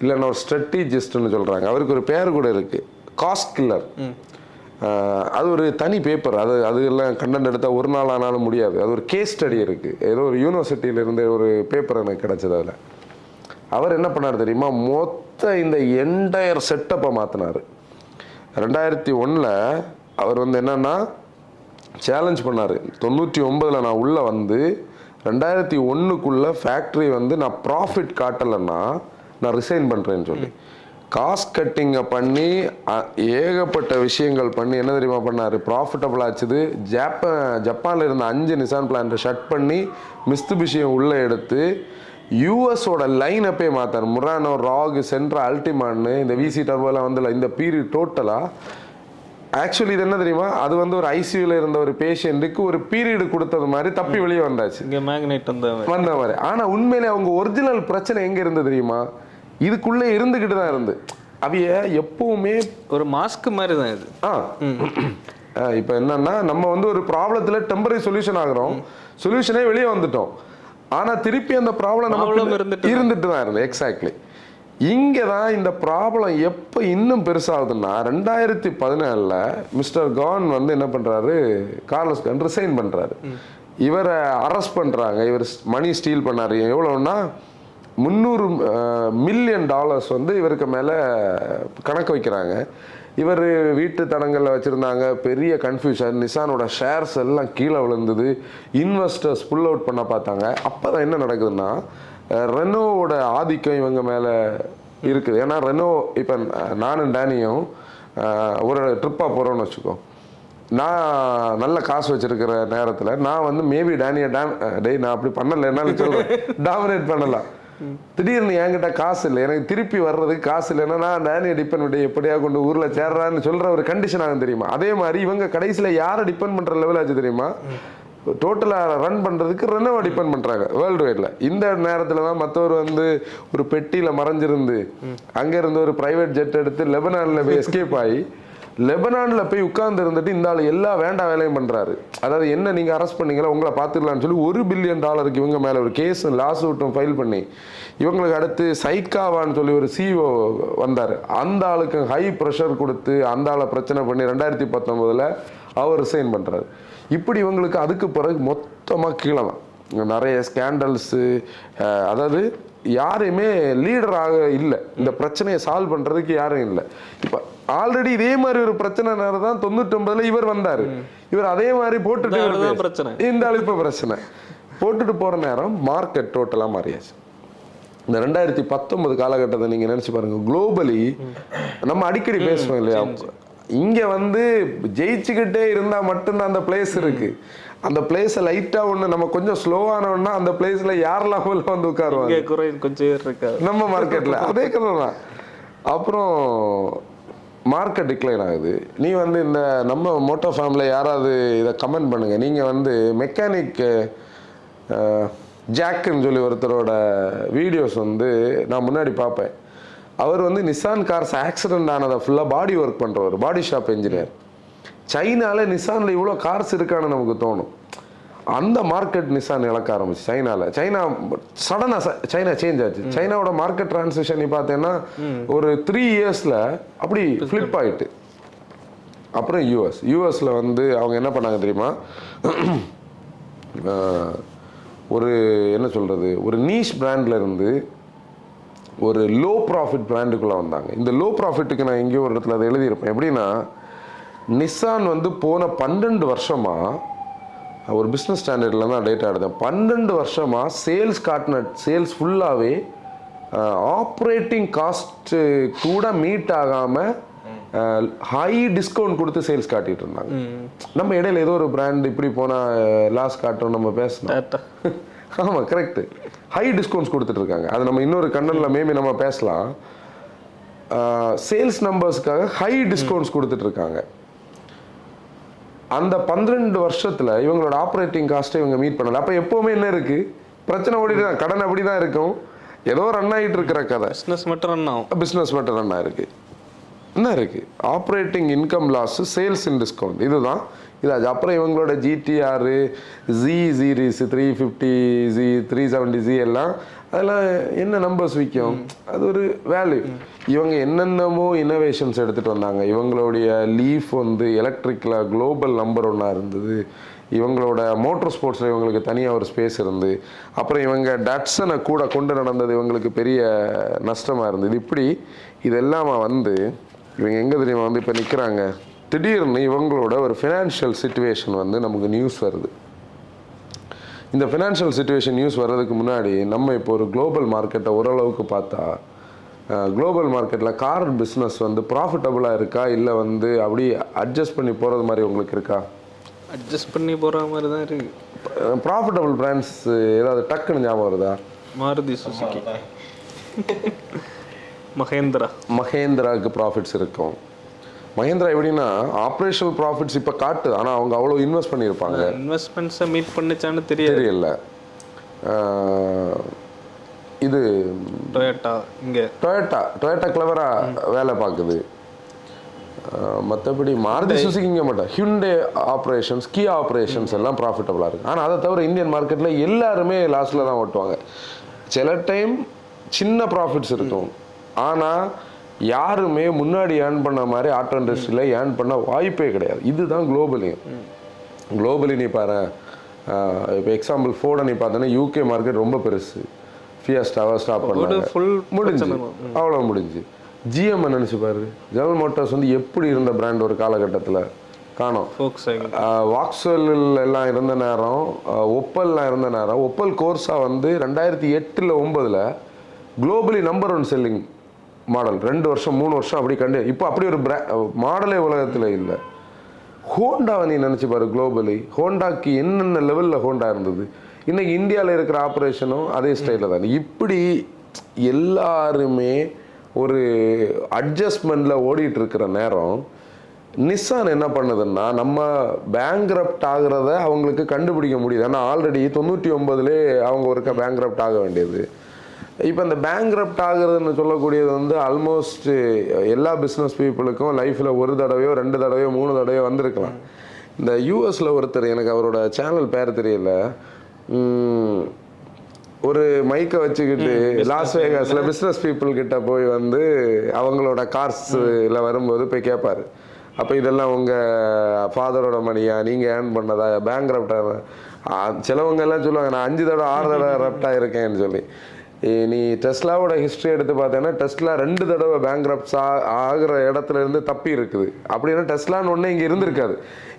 இல்லைன்னா ஒரு ஸ்ட்ராட்டஜிஸ்ட்னு சொல்கிறாங்க. அவருக்கு ஒரு பேர் கூட இருக்குது, காஸ்ட் கில்லர். அது ஒரு தனி பேப்பர். அது எல்லாம் கண்டென்ட் எடுத்தால் ஒரு நாள் ஆனாலும் முடியாது. அது ஒரு கேஸ் ஸ்டடி இருக்குது. ஏதோ ஒரு யூனிவர்சிட்டியிலேருந்து ஒரு பேப்பர் எனக்கு கிடச்சது. அதில் அவர் என்ன பண்ணார் தெரியுமா, மொத்த இந்த என்டையர் செட்டப்பை மாற்றினார். 2001 அவர் வந்து என்னன்னா சேலஞ்ச் பண்ணார். 99 நான் உள்ளே வந்து 2001 ஃபேக்ட்ரி வந்து நான் ப்ராஃபிட் காட்டலைன்னா நான் ரிசைன் பண்ணுறேன்னு சொல்லி காஸ்ட் கட்டிங்கை பண்ணி ஏகப்பட்ட விஷயங்கள் பண்ணி என்ன தெரியுமா பண்ணார், ப்ராஃபிட்டபிள் ஆச்சுது. ஜப்பானில் இருந்த 5 நிசான் பிளான்ட்டை ஷட் பண்ணி மிஸ்துபிஷியை உள்ளே எடுத்து யூஎஸோட லைன் அப்பே மாற்றார். முரானோ, ராக், சென்ட்ரா, அல்டிமான்னு இந்த விசி டர்போலாம் வந்து இந்த பீரியட் டோட்டலாக ஆக்சுவலி இது என்ன தெரியுமா, அது வந்து ஒரு ஐசியூவில் இருந்த ஒரு பேஷண்ட்டுக்கு ஒரு பீரியடு கொடுத்தது மாதிரி தப்பி வெளியே வந்தாச்சு, இங்கே மேக்னெட் வந்த மாதிரி. ஆனால் உண்மையிலே அவங்க ஒரிஜினல் பிரச்சனை எங்கே இருந்தது தெரியுமா, இதுக்குள்ளே இருந்துக்கிட்டு தான் இருந்து. அவைய எப்பவுமே ஒரு மாஸ்க் மாதிரி தான் இது. இப்போ என்னன்னா நம்ம வந்து ஒரு ப்ராப்ளத்தில் டெம்பரரி சொல்யூஷன் ஆகிறோம், சொல்யூஷனே வெளியே வந்துட்டோம். ஆனால் திருப்பி அந்த ப்ராப்ளம் நம்ம இருந்துட்டு தான் இருந்தது. எக்ஸாக்ட்லி. இங்கே தான் இந்த ப்ராப்ளம் எப்போ இன்னும் பெருசாகுதுன்னா 2014 மிஸ்டர் கான் வந்து என்ன பண்ணுறாரு, கார்லஸ் கான் ரிசைன் பண்ணுறாரு. இவரை அரெஸ்ட் பண்ணுறாங்க. இவர் மணி ஸ்டீல் பண்ணார். எவ்வளோன்னா $300 மில்லியன் வந்து இவருக்கு மேலே கணக்கு வைக்கிறாங்க. இவர் வீட்டு தடங்களில் வச்சுருந்தாங்க. பெரிய கன்ஃபியூஷன். நிசானோட ஷேர்ஸ் எல்லாம் கீழே விழுந்தது. இன்வெஸ்டர்ஸ் புல் அவுட் பண்ண பார்த்தாங்க. அப்போ தான் என்ன நடக்குதுன்னா ரெனோவோட ஆதிக்கம் இவங்க மேலே இருக்குது. ஏன்னா ரெனோ இப்போ நானும் டேனியும் ஒரு ட்ரிப்பாக போகிறோன்னு வச்சுக்கோ. நான் நல்ல காசு வச்சிருக்கிற நேரத்தில் நான் வந்து மேபி டேனியை டேய் நான் அப்படி பண்ணலை என்னாலும் சொல்கிறேன், டாமினேட் பண்ணலாம். திடீர்னு என்கிட்ட காசு இல்லை, எனக்கு திருப்பி வர்றதுக்கு காசு இல்லைன்னா நான் டேனியை டிபெண்ட் பண்ணி எப்படியா கொண்டு ஊரில் சேர்றான்னு சொல்கிற ஒரு கண்டிஷன் ஆகும் தெரியுமா. அதே மாதிரி இவங்க கடைசியில் யாரை டிபெண்ட் பண்ணுற லெவல் ஆச்சு தெரியுமா. டோட்டலாக ரன் பண்ணுறதுக்கு ரெனோவை டிபெண்ட் பண்ணுறாங்க வேர்ல்டு வைடில். இந்த நேரத்தில் தான் மற்றவர் வந்து ஒரு பெட்டியில் மறைஞ்சிருந்து அங்கேருந்து ஒரு ப்ரைவேட் ஜெட் எடுத்து லெபனானில் போய் எஸ்கேப் ஆகி லெபனானில் போய் உட்கார்ந்து இருந்துட்டு இந்த ஆள் எல்லா வேண்டாம் வேலையும் பண்ணுறாரு. அதாவது என்ன நீங்கள் அரெஸ்ட் பண்ணீங்களா உங்களை பார்த்துக்கலான்னு சொல்லி $1 பில்லியன் இவங்க மேலே ஒரு கேஸும் லாஸ் அவுட்டும் ஃபைல் பண்ணி இவங்களுக்கு அடுத்து சைக்காவான்னு சொல்லி ஒரு சிஇஓ வந்தார். அந்த ஆளுக்கு ஹை ப்ரெஷர் கொடுத்து அந்த ஆளை பிரச்சனை பண்ணி 2019 அவர் ரிசைன் பண்ணுறாரு. இப்படி இவங்களுக்கு அதுக்கு பிறகு மொத்தமாக கீழே தான் நிறைய ஸ்கேண்டல்ஸு. அதாவது யாரையுமே லீடராக இல்லை, இந்த பிரச்சனையை சால்வ் பண்ணுறதுக்கு யாரும் இல்லை. இப்போ ஆல்ரெடி இதே மாதிரி ஒரு பிரச்சனை நேரம் தான் 99 இவர் வந்தார். இவர் அதே மாதிரி போட்டுட்டு பிரச்சனை இந்த அழிப்பு பிரச்சனை போட்டுட்டு போகிற நேரம் மார்க்கெட் டோட்டலாக மாறியாச்சு. இந்த 2019 காலகட்டத்தை நீங்கள் நினச்சி பாருங்கள். குளோபலி நம்ம அடிக்கடி பேசுவோம் இல்லையா, இங்கே வந்து ஜெயிச்சுக்கிட்டே இருந்தால் மட்டும்தான் அந்த பிளேஸ் இருக்குது. அந்த பிளேஸை லைட்டாக ஒன்று நம்ம கொஞ்சம் ஸ்லோவானோன்னா அந்த பிளேஸில் யாரெல்லாம் வந்து உட்காருவாங்க கொஞ்சம் இருக்காது நம்ம மார்க்கெட்டில். அதே கதை தான். அப்புறம் மார்க்கெட் டிக்ளைன் ஆகுது. நீ வந்து இந்த நம்ம மோட்டோ ஃபேமிலியில் யாராவது இதை கமெண்ட் பண்ணுங்கள். நீங்கள் வந்து மெக்கானிக் ஜாக்குன்னு சொல்லி ஒருத்தரோட வீடியோஸ் வந்து நான் முன்னாடி பார்ப்பேன். அவர் வந்து நிசான் கார்ஸ் ஆக்சிடென்ட் ஆனதை ஃபுல்லாக பாடி ஒர்க் பண்ணுறவர், பாடி ஷாப் என்ஜினியர். சைனாவில் நிசானில் இவ்வளோ கார்ஸ் இருக்கான்னு நமக்கு தோணும். அந்த மார்க்கெட் நிசான் இழக்க ஆரம்பிச்சு சைனாவில். சடனாக சைனா சேஞ்ச் ஆச்சு. சைனாவோட மார்க்கெட் டிரான்சிஷன் நீ பார்த்தேன்னா ஒரு 3 இயர்ஸில் அப்படி ஃப்ளிப் ஆகிட்டு. அப்புறம் யூஎஸில் வந்து அவங்க என்ன பண்ணாங்க தெரியுமா, ஒரு என்ன சொல்கிறது, ஒரு நீஷ் பிராண்டில் இருந்து ஒரு லோ ப்ராஃபிட் பிராண்டுக்குள்ளே வந்தாங்க. இந்த லோ ப்ராஃபிட்டுக்கு நான் எங்கேயோ ஒரு இடத்துல அதை எழுதியிருப்பேன். எப்படின்னா நிசான் வந்து போன 12 வருஷமாக ஒரு பிஸ்னஸ் ஸ்டாண்டர்டில் தான் டேட்டா எடுத்தேன். 12 வருஷமாக சேல்ஸ் ஃபுல்லாகவே ஆப்ரேட்டிங் காஸ்ட்டு கூட மீட் ஆகாமல் ஹை டிஸ்கவுண்ட் கொடுத்து சேல்ஸ் காட்டிகிட்டு இருந்தாங்க. நம்ம இடையில ஏதோ ஒரு பிராண்ட் இப்படி போனால் லாஸ் காட்டும் நம்ம பேசணும். ஆமாம் கரெக்டு. ஹை டிஸ்கவுண்ட்ஸ் கொடுத்துட்ருக்காங்க. அது நம்ம இன்னொரு கண்டனில் மேபி நம்ம பேசலாம். சேல்ஸ் நம்பர்ஸ்க்காக ஹை டிஸ்கவுண்ட்ஸ் கொடுத்துட்ருக்காங்க. அந்த 12 வருஷத்தில் இவங்களோட ஆப்ரேட்டிங் காஸ்ட்டை இவங்க மீட் பண்ணல. அப்போ எப்போவுமே என்ன இருக்குது, பிரச்சனை ஓடிட்டு தான், கடன் அப்படி தான் இருக்கும், ஏதோ ரன் ஆகிட்டு இருக்கிற கதை. பிஸ்னஸ் மட்டும் ரன் ரன் ஆகிருக்கு. என்ன இருக்குது, operating income loss, sales in discount, இதுதான் இதாச்சு. அப்புறம் இவங்களோட GTR, Z series 350Z 370Z எல்லாம் அதெல்லாம் என்ன நம்பர்ஸ் விற்கும், அது ஒரு வேல்யூ. இவங்க என்னென்னமோ இன்னோவேஷன்ஸ் எடுத்துகிட்டு வந்தாங்க. இவங்களுடைய லீஃப் வந்து எலக்ட்ரிக்கில் குளோபல் நம்பர் 1 இருந்தது. இவங்களோட மோட்டர் ஸ்போர்ட்ஸில் இவங்களுக்கு தனியாக ஒரு ஸ்பேஸ் இருந்து, அப்புறம் இவங்க டட்சனை கூட கொண்டு நடந்தது இவங்களுக்கு பெரிய நஷ்டமாக இருந்தது. இப்படி இதெல்லாம் வந்து இவங்க எங்கே தெரியுமா வந்து இப்போ நிற்கிறாங்க. திடீர்னு இவங்களோட ஒரு ஃபினான்ஷியல் சிச்சுவேஷன் வந்து நமக்கு நியூஸ் வருது. இந்த ஃபினான்ஷியல் சிச்சுவேஷன் நியூஸ் வர்றதுக்கு முன்னாடி நம்ம இப்போ ஒரு குளோபல் மார்க்கெட்டை ஓரளவுக்கு பார்த்தா, குளோபல் மார்க்கெட்டில் கார் பிஸ்னஸ் வந்து ப்ராஃபிட்டபுளாக இருக்கா, இல்லை வந்து அப்படி அட்ஜஸ்ட் பண்ணி போகிறது மாதிரி உங்களுக்கு இருக்கா? அட்ஜஸ்ட் பண்ணி போகிற மாதிரி தான் இருக்குது. ப்ராஃபிட்டபுள் பிராண்ட்ஸ் ஏதாவது டக்குன்னு ஞாபகம் வருதா? மாருதி சுசுகி, மஹேந்திராவுக்கு ப்ராஃபிட்ஸ் இருக்கும். மஹேந்திரா எப்படின்னா ஆப்ரேஷனல் ப்ராஃபிட்ஸ் இப்போ காட்டுது, ஆனால் அவங்க அவ்வளோ இன்வெஸ்ட் பண்ணியிருப்பாங்க. இன்வெஸ்ட்மெண்ட்ஸை மீட் பண்ணிச்சான்னு தெரியல. இது டொயோட்டா கிளவராக வேலை பார்க்குது. மற்றபடி மாருதி சுசுகி இங்கே மாட்டோம். ஹியூண்டே ஆப்ரேஷன்ஸ், கியா ஆப்ரேஷன்ஸ் எல்லாம் ப்ராஃபிட்டபுளாக இருக்குது. ஆனால் அதை தவிர இந்தியன் மார்க்கெட்டில் எல்லாருமே லாஸ்ட்டில் தான் ஓட்டுவாங்க. சில டைம் சின்ன ப்ராஃபிட்ஸ் இருக்கும், ஆனால் யாருமே முன்னாடி ஏர்ன் பண்ண மாதிரி ஆட்டோ இண்டஸ்ட்ரியில் ஏர்ன் பண்ண வாய்ப்பே கிடையாது. இதுதான் குளோபலி நீ பாரு, இப்போ எக்ஸாம்பிள் ஃபோர்டை நீ பார்த்தோன்னா யூகே மார்க்கெட் ரொம்ப பெருசு, ஃபியஸ்டாவை ஸ்டாப் பண்ணாங்க, முடிஞ்சு, அவ்வளோ முடிஞ்சு. ஜிஎம் நினச்சி பாரு, ஜெனரல் மோட்டார்ஸ் வந்து எப்படி இருந்த பிராண்ட் ஒரு காலகட்டத்தில் காணோம். வாக்ஸ்வெல் எல்லாம் இருந்த நேரம், ஒப்பல்லாம் இருந்த நேரம், ஒப்பல் கோர்ஸா வந்து 2008 9 குளோபலி நம்பர் 1 செல்லிங் மாடல், 2 வருஷம் 3 வருஷம் அப்படி இப்போ அப்படி ஒரு மாடலே உலகத்தில் இல்லை. ஹோண்டாவை நீ நினச்சி பாரு, குளோபலி ஹோண்டாக்கு என்னென்ன லெவலில் ஹோண்டா இருந்தது, இன்னைக்கு இந்தியாவில் இருக்கிற ஆப்ரேஷனும் அதே ஸ்டைலில் தான். இப்படி எல்லாருமே ஒரு அட்ஜஸ்ட்மெண்ட்டில் ஓடிட்டு இருக்கிற நேரம் நிசான் என்ன பண்ணுதுன்னா, நம்ம பேங்க்ரப்ட் ஆகிறத அவங்களுக்கு கண்டுபிடிக்க முடியுது. ஆனால் ஆல்ரெடி 99 அவங்க ஒருக்க பேங்க்ரப்ட் ஆக வேண்டியது. இப்போ இந்த பேங்க்ரப்ட் ஆகுறதுன்னு சொல்லக்கூடியது வந்து ஆல்மோஸ்ட் எல்லா பிஸ்னஸ் பீப்புளுக்கும் லைஃப்பில் ஒரு தடவையோ 2 தடவையோ 3 தடவையோ வந்திருக்கலாம். இந்த யூஎஸில் ஒருத்தர், எனக்கு அவரோட சேனல் பேர் தெரியல, ஒரு மைக்கை வச்சுக்கிட்டு லாஸ் வேகாஸில் பிஸ்னஸ் பீப்புள் கிட்ட போய் வந்து அவங்களோட கார்ஸில் வரும்போது போய் கேட்பார், அப்போ இதெல்லாம் உங்கள் ஃபாதரோட மணியா, நீங்கள் ஏர்ன் பண்ணதா, பேங்க்ரப்டாக? சிலவங்க எல்லாம் சொல்லுவாங்க, நான் 5 தடவை 6 தடவை ரப்டாக இருக்கேன்னு சொல்லி. நீ டெஸ்லாவோட ஹிஸ்ட்ரி எடுத்து பார்த்தேன்னா டெஸ்லா 2 தடவை பேங்க்ரப்ட்ஸ் ஆகிற இடத்துல இருந்து தப்பி இருக்குது. அப்படின்னா டெஸ்லான்னு ஒன்று இங்கே இருந்திருக்காது.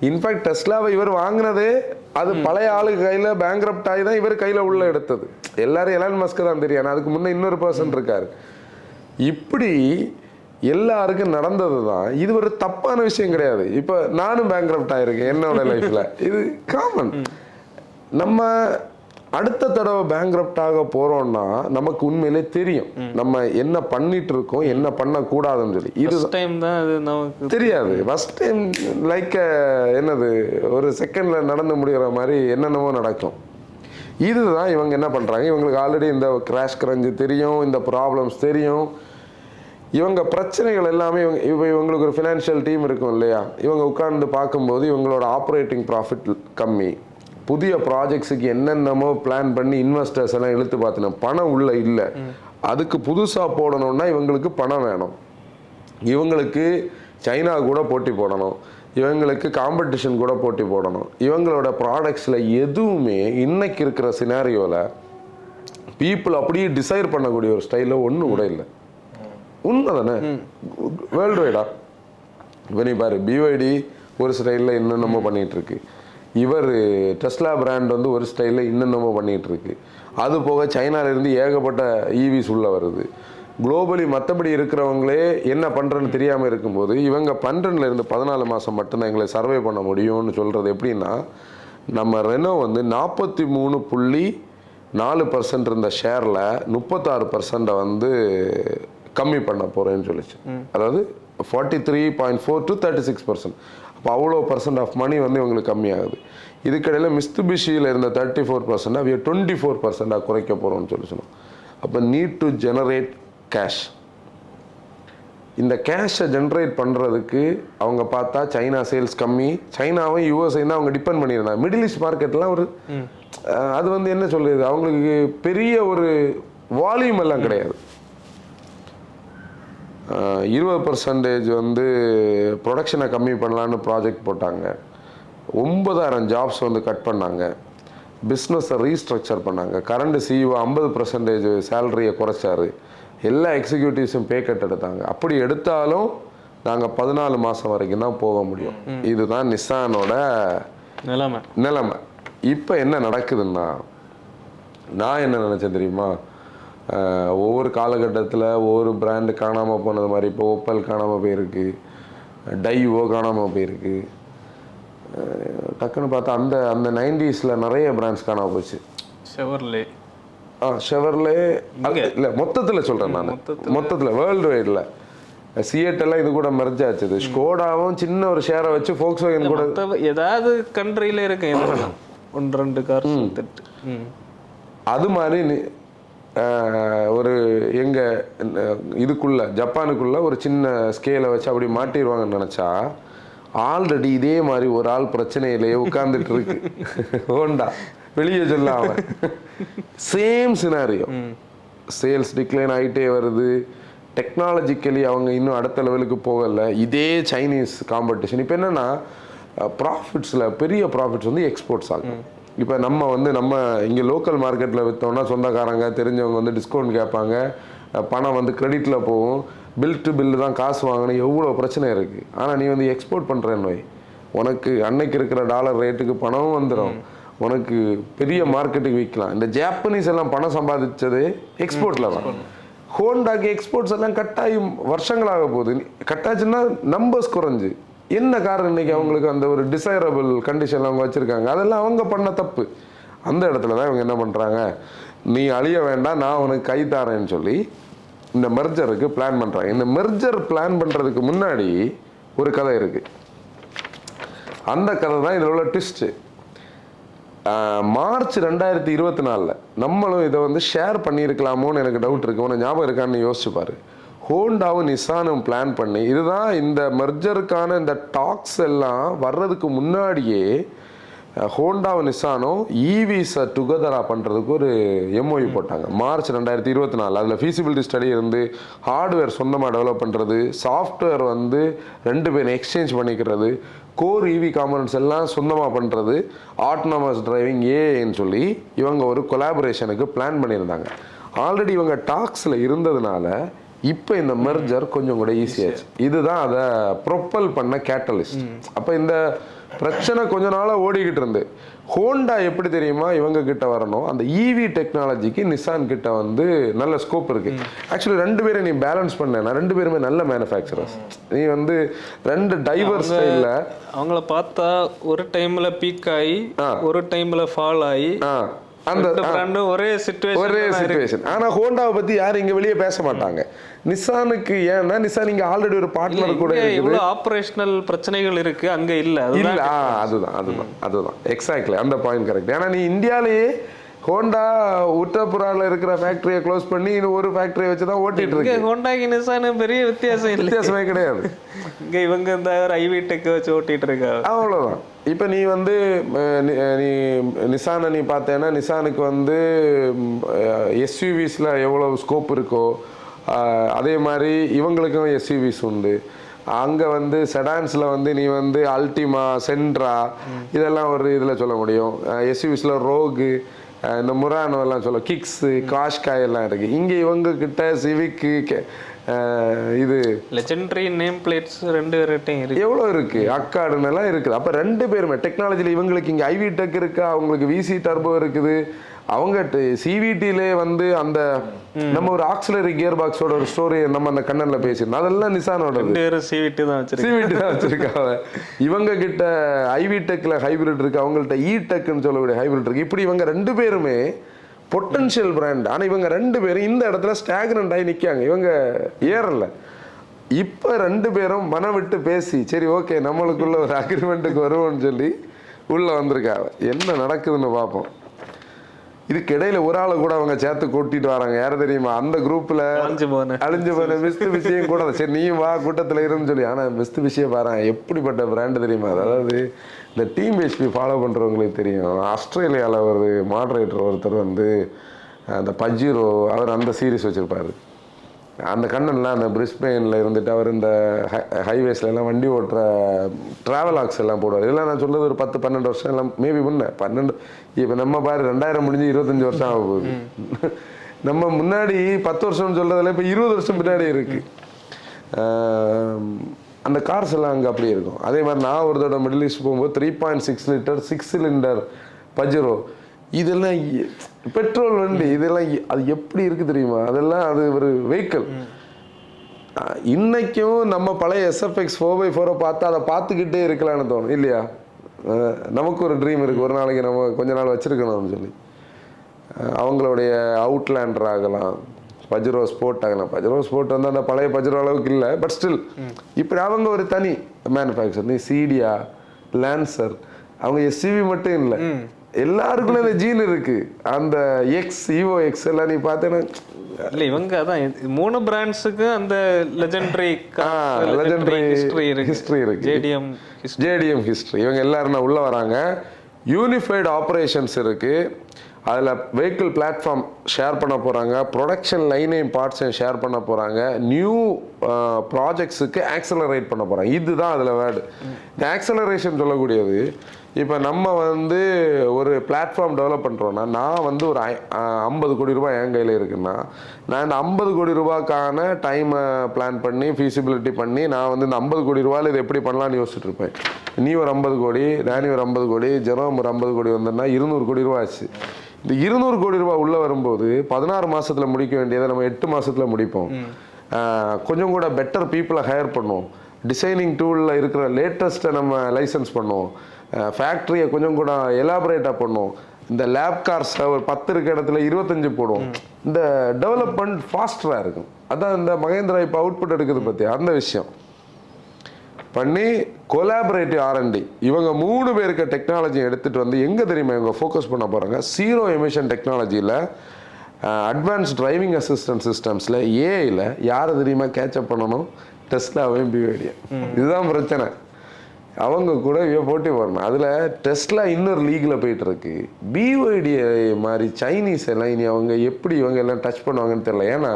இன்ஃபேக்ட் டெஸ்லாவை இவர் வாங்கினதே அது பழைய ஆளுக்கு கையில் பேங்க்ரப்ட் ஆகி தான் இவர் கையில் உள்ள எடுத்தது. எல்லாரும் எலான் மஸ்க்கு தான் தெரியும், அதுக்கு முன்னே இன்னொரு பர்சன் இருக்கார். இப்படி எல்லாருக்கும் நடந்தது தான். இது ஒரு தப்பான விஷயம் கிடையாது. இப்போ நானும் பேங்க்ரப்ட் ஆகிருக்கேன் என்னோட லைஃப்பில், இது காமன். நம்ம அடுத்த தடவை பேங்க்ரப்ட் ஆக போறோம்னா நமக்கு உண்மையிலே தெரியும் நம்ம என்ன பண்ணிட்டு இருக்கோம், என்ன பண்ணக்கூடாதுன்னு சொல்லி. இது டைம் தான் அது நமக்கு தெரியாது. ஃபர்ஸ்ட் டைம் லைக் என்னது ஒரு செகண்ட்ல நடந்து முடிகிற மாதிரி என்னென்னமோ நடக்கும். இதுதான் இவங்க என்ன பண்றாங்க, இவங்களுக்கு ஆல்ரெடி இந்த கிராஷ் கிரஞ்சு தெரியும், இந்த ப்ராப்ளம்ஸ் தெரியும், இவங்க பிரச்சனைகள் எல்லாமே இவங்களுக்கு ஒரு ஃபினான்ஷியல் டீம் இருக்கும் இல்லையா, இவங்க உட்கார்ந்து பார்க்கும்போது இவங்களோட ஆப்ரேட்டிங் ப்ராஃபிட் கம்மி, புதிய ப்ராஜெக்ட்ஸுக்கு என்னென்னமோ பிளான் பண்ணி இன்வெஸ்டர்ஸ் எல்லாம் இழுத்து பார்த்தினா பணம் உள்ள இல்லை, அதுக்கு புதுசாக போடணும்னா இவங்களுக்கு பணம் வேணும், இவங்களுக்கு சைனா கூட போட்டி போடணும், இவங்களுக்கு காம்படிஷன் கூட போட்டி போடணும். இவங்களோட ப்ராடக்ட்ஸில் எதுவுமே இன்னைக்கு இருக்கிற சினாரியோவில் பீப்புள் அப்படியே டிசைர் பண்ணக்கூடிய ஒரு ஸ்டைலில் ஒன்றும் கூட இல்லை. உண்மை தானே? வேர்ல்டு வைடா இப்போ நீ பாரு, பிஒய்டி ஒரு ஸ்டைலில் என்னென்னமோ பண்ணிகிட்டு இருக்கு, இவர் டெஸ்லா பிராண்ட் வந்து ஒரு ஸ்டைலில் இன்னென்னமோ பண்ணிகிட்டு இருக்கு, அது போக சைனாலேருந்து ஏகப்பட்ட ஈவிஸ் உள்ள வருது. குளோபலி மற்றபடி இருக்கிறவங்களே என்ன பண்ணுறன்னு தெரியாமல் இருக்கும்போது இவங்க 12லேருந்து 14 மாதம் மட்டும்தான் எங்களை சர்வே பண்ண முடியும்னு சொல்கிறது எப்படின்னா, நம்ம ரெனோ வந்து 43.4% இருந்த ஷேரில் 36% வந்து கம்மி பண்ண போகிறேன்னு சொல்லிச்சு. அதாவது 43.4 to 36%. அப்போ அவ்வளோ % ஆஃப் மணி வந்து இவங்களுக்கு கம்மியாகுது. இதுக்கிடையில் மிஸ்துபிஷியில் இருந்த 34% அவைய 24% குறைக்க போகிறோம்னு சொல்லி சொன்னோம். அப்போ நீட் டு ஜெனரேட் கேஷ். இந்த கேஷை ஜென்ரேட் பண்ணுறதுக்கு அவங்க பார்த்தா சைனா சேல்ஸ் கம்மி, சைனாவும் யூஎஸ்ஐயும் தான் அவங்க டிபெண்ட் பண்ணியிருந்தாங்க. மிடில் ஈஸ்ட் மார்க்கெட்லாம் ஒரு அது வந்து என்ன சொல்லுது, அவங்களுக்கு பெரிய ஒரு வால்யூம் எல்லாம் கிடையாது. 20% வந்து ப்ரொடக்ஷனை கம்மி பண்ணலான்னு ப்ராஜெக்ட் போட்டாங்க, 9000 ஜாப்ஸ் வந்து கட் பண்ணாங்க, பிஸ்னஸை ரீஸ்ட்ரக்சர் பண்ணாங்க, கரண்ட் சிஇஓ 50% சேலரியை குறைச்சாரு, எல்லா எக்ஸிக்யூட்டிவ்ஸும் பே கட் எடுத்தாங்க. அப்படி எடுத்தாலும் நாங்கள் 14 மாதம் வரைக்கும் தான் போக முடியும். இதுதான் நிசானோட நிலைமை. இப்போ என்ன நடக்குதுன்னா, நான் என்ன நினச்சேன் தெரியுமா, ஒவ்வொரு காலகட்டத்தில் ஒவ்வொரு பிராண்டு காணாமல் போனது மாதிரி இப்போ ஓப்பல் காணாமல் போயிருக்கு, டைவோ காணாமல் போயிருக்கு. டக்குன்னு பார்த்தா அந்த 90s நிறைய பிராண்ட்ஸ் காணாமல் போச்சு. ஷெவர்லே இல்லை மொத்தத்தில் சொல்கிறேன் நான், மொத்தத்தில் வேர்ல்டு வைடில் சியட்டெல்லாம் இது கூட மெர்ஜ் ஆச்சுது. ஸ்கோடாவும் சின்ன ஒரு ஷேரை வச்சு ஃபோக்ஸ்வேகன் கூட ஏதாவது கண்ட்ரியில் இருக்கு 1-2 கார். அது மாதிரி ஒரு எங்கள் இதுக்குள்ள ஜப்பானுக்குள்ள ஒரு சின்ன ஸ்கேலை வச்சு அப்படி மாட்டிடுவாங்கன்னு நினச்சா, ஆல்ரெடி இதே மாதிரி ஒரு ஆள் பிரச்சனையிலேயே உட்கார்ந்துட்டு இருக்கு ஹோண்டா, வெளியே சொல்லாம. சேம் சினாரியோ, சேல்ஸ் டிக்ளைன் ஆகிட்டே வருது, டெக்னாலஜிக்கலி அவங்க இன்னும் அடுத்த லெவலுக்கு போகலை. இதே சைனீஸ் காம்படிஷன். இப்போ என்னென்னா ப்ராஃபிட்ஸில் பெரிய ப்ராஃபிட்ஸ் வந்து எக்ஸ்போர்ட்ஸ் ஆகும். இப்போ நம்ம இங்கே லோக்கல் மார்க்கெட்டில் விற்றோம்னா சொந்தக்காரங்க தெரிஞ்சவங்க வந்து டிஸ்கவுண்ட் கேட்பாங்க, பணம் வந்து கிரெடிட்டில் போகும், பில் டு பில்லு தான் காசு வாங்கணும், எவ்வளோ பிரச்சனை இருக்குது. ஆனால் நீ வந்து எக்ஸ்போர்ட் பண்ணுறேன்னு வை, உனக்கு அன்னைக்கு இருக்கிற டாலர் ரேட்டுக்கு பணமும் வந்துடும், உனக்கு பெரிய மார்க்கெட்டுக்கு விற்கலாம். இந்த ஜாப்பனீஸ் எல்லாம் பணம் சம்பாதிச்சது எக்ஸ்போர்ட்டில் தான். ஹோண்டாக்கு எக்ஸ்போர்ட்ஸ் எல்லாம் கட்டாயி வருஷங்களாக போகுது. கட்டாச்சுன்னா நம்பர்ஸ் குறைஞ்சு என்ன காரணம், இன்னைக்கு அவங்களுக்கு அந்த ஒரு டிசைரபிள் கண்டிஷன் அவங்க வச்சுருக்காங்க. அதெல்லாம் அவங்க பண்ண தப்பு. அந்த இடத்துல தான் இவங்க என்ன பண்ணுறாங்க, நீ அழிய வேண்டாம், நான் உனக்கு கை தாரேன்னு சொல்லி இந்த மெர்ஜருக்கு பிளான் பண்ணுறாங்க. இந்த மெர்ஜர் பிளான் பண்ணுறதுக்கு முன்னாடி ஒரு கதை இருக்குது. அந்த கதை தான் இதில் உள்ள ட்விஸ்ட்டு. மார்ச் 2024 நம்மளும் இதை வந்து ஷேர் பண்ணியிருக்கலாமோன்னு எனக்கு டவுட் இருக்குது. உனக்கு ஞாபகம் இருக்கான்னு யோசிச்சு பாரு. ஹோண்டாவும் நிசானும் பிளான் பண்ணி, இதுதான் இந்த மெர்ஜருக்கான இந்த டாக்ஸ் எல்லாம் வர்றதுக்கு முன்னாடியே ஹோண்டாவும் நிசானும் ஈவிஸை டுகெதராக பண்ணுறதுக்கு ஒரு எம்ஓயு போட்டாங்க மார்ச் 2024. அதில் ஃபீசிபிலிட்டி ஸ்டடி இருந்து ஹார்ட்வேர் சொந்தமாக டெவலப் பண்ணுறது, சாஃப்ட்வேர் வந்து 2 பேரும் எக்ஸ்சேஞ்ச் பண்ணிக்கிறது, கோர் இவி காம்பனன்ட்ஸ் எல்லாம் சொந்தமாக பண்ணுறது, ஆட்டோனமஸ் டிரைவிங் ஏன்னு சொல்லி இவங்க ஒரு கொலாபரேஷனுக்கு பிளான் பண்ணியிருந்தாங்க. ஆல்ரெடி இவங்க டாக்ஸில் இருந்ததுனால இப்போ இந்த மெர்ஜர் கொஞ்சம் கூட ஈஸியாச்சு. இதுதான் அதை ப்ரொப்பல் பண்ண கேட்டலிஸ்ட். அப்போ இந்த பிரச்சனை கொஞ்ச நாளாக ஓடிக்கிட்டு இருந்து ஹோண்டா எப்படி தெரியுமா இவங்க கிட்ட வரணும், அந்த இவி டெக்னாலஜிக்கு நிசான் கிட்ட வந்து நல்ல ஸ்கோப் இருக்கு. ஆக்சுவலி 2 பேரும் நீ பேலன்ஸ் பண்ணேன்னா 2 பேருமே நல்ல மேனுஃபேக்சரர்ஸ். நீ வந்து 2 டைவர்ஸ் ஸ்டைல்ல அவங்கள பார்த்தா ஒரு டைம்ல பீக் ஆகி ஒரு டைம்ல ஃபால் ஆகி அந்த ஒரே சிச்சுவேஷன். ஆனா ஹோண்டாவை பத்தி யாரும் இங்க வெளியே பேச மாட்டாங்க. நிசானுக்கு ஏன்னா நிசான் இங்க ஆல்ரெடி ஒரு பார்ட்னர் கூட இருக்குது. ஆபரேஷனல் பிரச்சனைகள் இருக்கு, அங்க இல்ல. அதுதான் எக்ஸாக்ட்லி அந்த பாயிண்ட் கரெக்ட். ஏன்னா நீ இந்தியாலேயே ஹோண்டா உத்தரபுரால இருக்கிற ஃபேக்டரியை க்ளோஸ் பண்ணி இன்னும் ஒரு ஃபேக்டரியை வச்சு தான் ஓட்டிட்டு இருக்கு. ஹோண்டாக்கு நிசானு பெரிய வித்தியாசமே கிடையாது. இங்க இவங்க இந்த ஐவி டெக் வச்சு ஓட்டிட்டு இருக்காங்க, அவ்வளவுதான். இப்போ நீ வந்து நீ நிசானை நீ பார்த்தேன்னா நிசானுக்கு வந்து எஸ்யூவிஸில் எவ்வளோ ஸ்கோப் இருக்கோ அதே மாதிரி இவங்களுக்கும் எஸ்யூவிஸ் உண்டு. அங்கே வந்து செடான்ஸில் வந்து நீ வந்து அல்டிமா, சென்ட்ரா இதெல்லாம் ஒரு இதில் சொல்ல முடியும். எஸ்யூவிஸில் ரோகு, இந்த முரானோ எல்லாம் சொல்ல, கிக்ஸு, காஷ்காய் எல்லாம் இருக்குது. இங்கே இவங்க கிட்ட சிவிக்கு, இது லெஜெண்டரி நேம் பிளேட்ஸ் 2 பேர்கிட்டையும் இருக்கு. எவ்வளோ இருக்கு, அக்காடுன்னு எல்லாம் இருக்குது. அப்போ 2 பேருமே டெக்னாலஜியில் இவங்களுக்கு இங்கே ஐவி டெக் இருக்கு, அவங்களுக்கு விசி டர்போ இருக்குது. அவங்க சிவிடிலே வந்து அந்த நம்ம ஒரு ஆக்சிலரி கியர் பாக்ஸோட ஒரு ஸ்டோரி நம்ம அந்த கண்ணன்ல பேசியிருந்தோம், அதெல்லாம் நிசானோட சிவிடி தான் வச்சிருக்காங்க. இவங்க கிட்ட ஐவி டெக்ல ஹைபிரிட் இருக்கு, அவங்கள்ட்ட இ டெக்னு சொல்லக்கூடிய ஹைபிரிட் இருக்கு. இப்படி இவங்க 2 பேருமே பொட்டன்ஷியல் பிராண்ட். ஆனால் இவங்க 2 பேரும் இந்த இடத்துல ஸ்டாக்னன்ட் ஆகி நிற்காங்க, இவங்க ஏறல. இப்போ 2 பேரும் மனம் விட்டு பேசி சரி ஓகே நம்மளுக்குள்ள ஒரு அக்ரிமெண்ட்டுக்கு வருவோம்னு சொல்லி உள்ள வந்திருக்காங்க. என்ன நடக்குதுன்னு பார்ப்போம். இதுக்கு இடையில ஒரு ஆளை கூட அவங்க சேர்த்து கூட்டிட்டு வராங்க. யாரு தெரியுமா, அந்த குரூப்ல அழிஞ்சு போன மிஸ்து விஷயம் கூட. சரி நீயும் வா கூட்டத்தில் இருன்னு சொல்லி. ஆனால் மிஸ்து விஷயம் பாருங்க எப்படிப்பட்ட பிராண்டு தெரியுமா. அதாவது இந்த டீம் ஹெச்பி ஃபாலோ பண்ணுறவங்களுக்கு தெரியும். ஆஸ்திரேலியாவில் ஒரு மாடரேட்டர் ஒருத்தர் வந்து அந்த பஜ்ஜீரோ அவர் அந்த சீரீஸ் வச்சுருப்பாரு. அந்த கண்ணன்லாம் அந்த பிரிஸ்பெயினில் இருந்துட்டு அவர் இந்த ஹைவேஸ்ல எல்லாம் வண்டி ஓட்டுற ட்ராவல் ஆக்ஸ் எல்லாம் போடுவார். இதெல்லாம் நான் சொல்றது ஒரு 10-12 வருஷம் எல்லாம் மேபி முன்ன 12. இப்போ நம்ம பாரு 2000 முடிஞ்சு 25 வருஷம் ஆக போகுது. நம்ம முன்னாடி 10 வருஷம்னு சொல்றதுல இப்போ 20 வருஷம் பின்னாடி இருக்கு. அந்த கார்ஸ் எல்லாம் அங்கே அப்படியே இருக்கும். அதே மாதிரி நான் ஒரு தடவை மிடில் ஈஸ்ட் போகும்போது 3.6 லிட்டர் 6 சிலிண்டர் பஜ்ரோ, இதெல்லாம் பெட்ரோல் வண்டி, இதெல்லாம் அது எப்படி இருக்கு தெரியுமா. அதெல்லாம் அது ஒரு வெஹிக்கிள். இன்னைக்கும் நம்ம பழைய SFX 4x4 பார்த்தா அதை பார்த்துக்கிட்டே இருக்கலாம்னு தோணும் இல்லையா. நமக்கு ஒரு ட்ரீம் இருக்கு, ஒரு நாளைக்கு நம்ம கொஞ்ச நாள் வச்சிருக்கணும்னு சொல்லி. அவங்களுடைய அவுட்லேண்டர் ஆகலாம், பஜ்ரோ ஸ்போர்ட் ஆகலாம். பஜ்ரோ ஸ்போர்ட் வந்து அந்த பழைய பஜ்ரோ அளவுக்கு இல்லை, பட் ஸ்டில் இப்படி அவங்க ஒரு தனி மேனுஃபேக்சர். நீ சீடியா, லான்சர், அவங்க எஸ்யூவி மட்டும் இல்லை, எல்லாருக்குள்ள இந்த ஜீன் இருக்கு. அந்த எக்ஸ், ஈவோ எக்ஸ் எல்லாம் நீ பார்த்தேன்னா இல்ல இவங்க அதான் 3 பிராண்ட்ஸுக்கு அந்த லெஜெண்டரி ஹிஸ்டரி இருக்கு. JDM history. இவங்க எல்லாரும் உள்ள வராங்க. யூனிஃபைடு ஆப்ரேஷன்ஸ் இருக்கு. அதில் வெஹிக்கிள் பிளாட்ஃபார்ம் ஷேர் பண்ண போகிறாங்க, ப்ரொடக்ஷன் லைனையும் பார்ட்ஸையும் ஷேர் பண்ண போகிறாங்க, நியூ ப்ராஜெக்ட்ஸுக்கு ஆக்சலரேட் பண்ண போகிறாங்க. இதுதான் அதில் வேர்டு. இந்த ஆக்சலரேஷன் சொல்லக்கூடியது, இப்போ நம்ம வந்து ஒரு பிளாட்ஃபார்ம் டெவலப் பண்ணுறோன்னா, நான் வந்து ஒரு 50 கோடி ரூபாய் என் கையில் இருக்குன்னா, நான் இந்த 50 கோடி ரூபாய்க்கான டைமை பிளான் பண்ணி ஃபீஸிபிலிட்டி பண்ணி நான் வந்து இந்த 50 கோடி ரூபாயில் இதை எப்படி பண்ணலான்னு யோசிச்சுட்டு இருப்பேன். நீ ஒரு 50 கோடி, டேனி ஒரு 50 கோடி, ஜெரோம் ஒரு 50 கோடி வந்தோன்னா 200 கோடி ரூபா ஆச்சு. இந்த 200 கோடி ரூபாய் உள்ளே வரும்போது 16 மாதத்தில் முடிக்க வேண்டியதை நம்ம 8 மாதத்தில் முடிப்போம். கொஞ்சம் கூட பெட்டர் பீப்புளை ஹையர் பண்ணுவோம், டிசைனிங் டூலில் இருக்கிற லேட்டஸ்ட்டை நம்ம லைசன்ஸ் பண்ணுவோம், ஃபேக்ட்ரியை கொஞ்சம் கூட எலாபரேட்டாக பண்ணுவோம், இந்த லேப் கார்ஸை ஒரு 10 இருக்க இடத்துல 25 போடுவோம். இந்த டெவலப்மெண்ட் ஃபாஸ்டராக இருக்கும். அதான் இந்த மகேந்திரா இப்போ அவுட்புட் எடுக்குது பற்றி அந்த விஷயம் பண்ணி கொலாபரேட்டிவ் R&D. இவங்க 3 பேருக்கு டெக்னாலஜி எடுத்துகிட்டு வந்து எங்கே தெரியுமா இவங்க ஃபோக்கஸ் பண்ண போகிறாங்க? 0 எமிஷன் டெக்னாலஜியில், அட்வான்ஸ் டிரைவிங் அசிஸ்டன்ட் சிஸ்டம்ஸில், ஏஐயில் யாரை தெரியுமா கேட்சப் பண்ணணும்? டெஸ்லாவையும் பிஒய்டியும். இதுதான் பிரச்சனை. அவங்க கூட போட்டி போடணும். அதில் டெஸ்லா இன்னொரு லீகில் போயிட்டு இருக்கு. பிஒய்டி மாதிரி சைனீஸ் எல்லாம் இனி அவங்க எப்படி இவங்க எல்லாம் டச் பண்ணுவாங்கன்னு தெரியல. ஏன்னா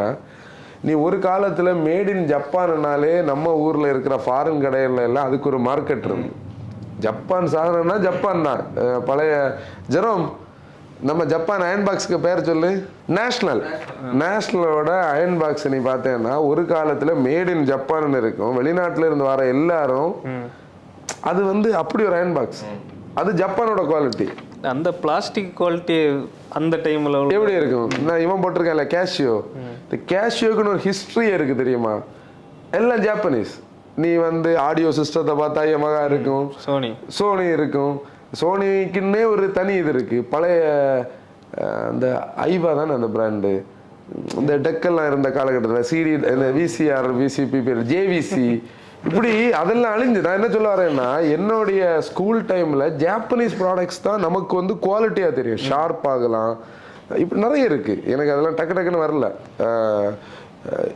நீ ஒரு காலத்தில் மேட் இன் ஜப்பான்னாலே நம்ம ஊரில் இருக்கிற ஃபாரின் கடையில எல்லாம் அதுக்கு ஒரு மார்க்கெட் இருக்கு. ஜப்பான் சாதனம்னா ஜப்பான் தான். பழைய ஜெரோம், நம்ம ஜப்பான் அயன் பாக்ஸுக்கு பேர் சொல்லு. நேஷ்னலோட அயன் பாக்ஸ் நீ பார்த்தேன்னா ஒரு காலத்தில் மேட் இன் ஜப்பான் இருக்கும். வெளிநாட்டில் இருந்து வர எல்லாரும் அது வந்து அப்படி ஒரு அயன் பாக்ஸ், அது ஜப்பானோட குவாலிட்டி. அந்த பிளாஸ்டிக் குவாலிட்டி அந்த டைம்ல எப்படி இருக்கும்? நான் இவன் போட்டிருக்கேன்ல கேஷியோ, இந்த கேஷியோக்குன்னு ஒரு ஹிஸ்ட்ரியே இருக்கு தெரியுமா? எல்லாம் ஜாப்பனீஸ். நீ வந்து ஆடியோ சிஸ்டத்தை பார்த்தா யமகா இருக்கும், சோனி இருக்கும். சோனிக்குன்னே ஒரு தனி இது இருக்கு. பழைய அந்த ஐவா தானே அந்த பிராண்டு. இந்த டெக்கெல்லாம் இருந்த காலகட்டத்தில் சிடி, இந்த விசிஆர், விசிபி, ஜேவிசி, இப்படி அதெல்லாம் அழிஞ்சு. நான் என்ன சொல்ல வரேன்னா, என்னுடைய ஸ்கூல் டைமில் ஜாப்பனீஸ் ப்ராடக்ட்ஸ் தான் நமக்கு வந்து குவாலிட்டியாக தெரியும். ஷார்ப் ஆகலாம், இப்படி நிறைய இருக்குது. எனக்கு அதெல்லாம் டக்குன்னு வரல.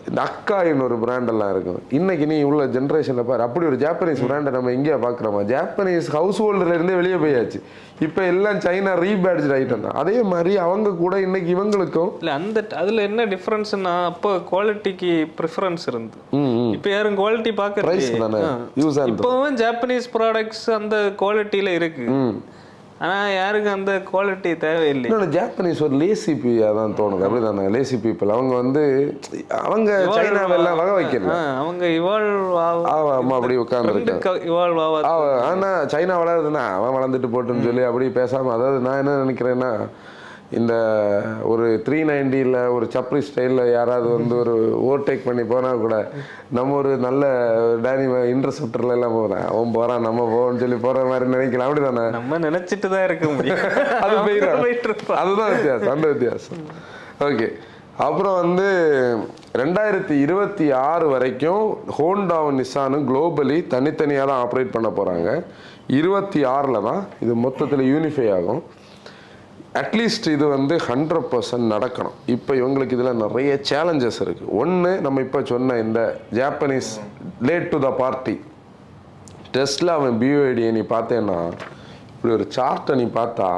இந்த அக்காயின்னு ஒரு பிராண்டெல்லாம் இருக்கும். இன்னைக்கு நீ உள்ள ஜென்ரேஷனில் பாரு, அப்படி ஒரு ஜாப்பனீஸ் பிராண்டை நம்ம எங்கேயா பார்க்குறோமா? ஜாப்பனீஸ் ஹவுஸ் ஹோல்டர்லேருந்தே வெளியே போயாச்சு. இப்போ எல்லாம் சைனா ரீபேட்ஜ் ஐட்டம் தான். அதே மாதிரி அவங்க கூட இன்னைக்கு இவங்களுக்கும் இல்லை அந்த அதில் என்ன டிஃப்ரென்ஸ்னா, அப்போ குவாலிட்டிக்கு ப்ரிஃபரன்ஸ் இருந்து. இப்போ யாரும் குவாலிட்டி பார்க்குறது இப்போவும் ஜாப்பனீஸ் ப்ராடக்ட்ஸ் அந்த குவாலிட்டியில் இருக்கு. ஆனால் யாருக்கு அந்த குவாலிட்டி தேவையில்லை. இன்னொன்று ஜாப்பனீஸ் ஒரு லேசி தான் தோணுது. அப்படிதானே? Lazy people. அவங்க வந்து அவங்க சைனாவெல்லாம் வகை வைக்கல. அவங்க இவால்வ் அப்படி உட்காந்துருக்காங்க. இவால்வ் ஆகாது. ஆனால் சைனா வளருதுன்னா அவன் வளர்ந்துட்டு போட்டுன்னு சொல்லி அப்படி பேசாமல், அதாவது நான் என்ன நினைக்கிறேன்னா, இந்த ஒரு 390ல் ஒரு சப்ரி ஸ்டைலில் யாராவது வந்து ஒரு ஓவர்டேக் பண்ணி போனால் கூட நம்ம ஒரு நல்ல டேனி இன்டர்செப்டர்ல எல்லாம் போகிறேன், அவன் போகிறான் நம்ம போவோம்னு சொல்லி போகிற மாதிரி நினைக்கலாம். அப்படி தானே? நம்ம நினச்சிட்டு தான் இருக்க முடியும். அது அதுதான் வித்தியாசம், அந்த வித்தியாசம். ஓகே. அப்புறம் வந்து 2026 வரைக்கும் ஹோண்டாவும் நிசானும் குளோபலி தனித்தனியாக தான் ஆப்ரேட் பண்ண போகிறாங்க. 26ல் தான் இது மொத்தத்தில் யூனிஃபை ஆகும். அட்லீஸ்ட் இது வந்து 100% நடக்கணும். இப்போ இவங்களுக்கு இதில் நிறைய சேலஞ்சஸ் இருக்குது. ஒன்று, நம்ம இப்போ சொன்ன இந்த Japanese late to the party Tesla அவன் பிஓஐடியை நீ பார்த்தேன்னா, இப்படி ஒரு சார்ட்டை நீ பார்த்தா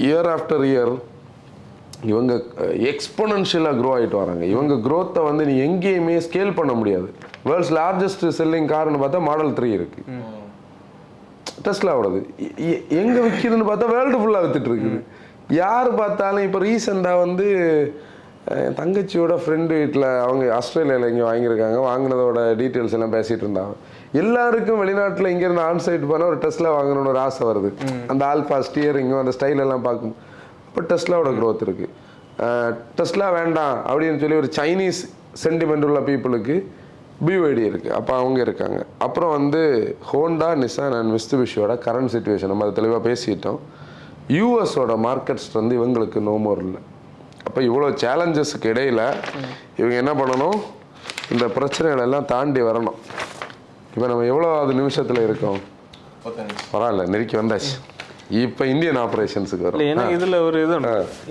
இயர் ஆஃப்டர் இயர் இவங்க எக்ஸ்போனன்ஷியலாக க்ரோ ஆகிட்டு வராங்க. இவங்க க்ரோத்தை வந்து நீ எங்கேயுமே ஸ்கேல் பண்ண முடியாது. வேர்ல்ட்ஸ் லார்ஜஸ்ட் செல்லிங் கார்னு பார்த்தா மாடல் 3 இருக்குது டெஸ்லாவோடது. எங்கே விற்கிதுன்னு பார்த்தா வேர்ல்டு ஃபுல்லாக வித்துட்டு இருக்குது. யார் பார்த்தாலும் இப்போ ரீசெண்டாக வந்து என் தங்கச்சியோட ஃப்ரெண்டு வீட்டில் அவங்க ஆஸ்திரேலியாவில் இங்கே வாங்கியிருக்காங்க. வாங்கினதோட டீட்டெயில்ஸ் எல்லாம் பேசிகிட்டு இருந்தாங்க. எல்லாருக்கும் வெளிநாட்டில் இங்கேருந்து ஆன்சைட் போனால் ஒரு டெஸ்லா வாங்கணும்னு ஒரு ஆசை வருது. அந்த ஆல்ஃபா ஸ்டியரிங்கும் அந்த ஸ்டைல் எல்லாம் பார்க்கும். இப்போ டெஸ்லாவோட க்ரோத் இருக்குது. டெஸ்லா வேண்டாம் அப்படின்னு சொல்லி ஒரு சைனீஸ் சென்டிமெண்ட் உள்ள பீப்புளுக்கு பிஓஐடி இருக்குது. அப்போ அவங்க இருக்காங்க. அப்புறம் வந்து ஹோண்டா, நிசான் அண்ட் மிட்சுபிஷியோட கரண்ட் சிச்சுவேஷன் நம்ம அதை தெளிவாக பேசிட்டோம். யூஎஸோட மார்க்கெட்ஸ் வந்து இவங்களுக்கு நோ மோர் இல்லை. அப்போ இவ்வளோ சேலஞ்சஸுக்கு இடையில் இவங்க என்ன பண்ணணும்? இந்த பிரச்சனைகள் எல்லாம் தாண்டி வரணும். இப்போ நம்ம எவ்வளோவது நிமிஷத்தில் இருக்கோம்? பரவாயில்ல, நெருக்கி வந்தாச்சு. இப்போ இந்தியன் ஆப்ரேஷன்ஸுக்கு வரும். ஏன்னா இதில் ஒரு இது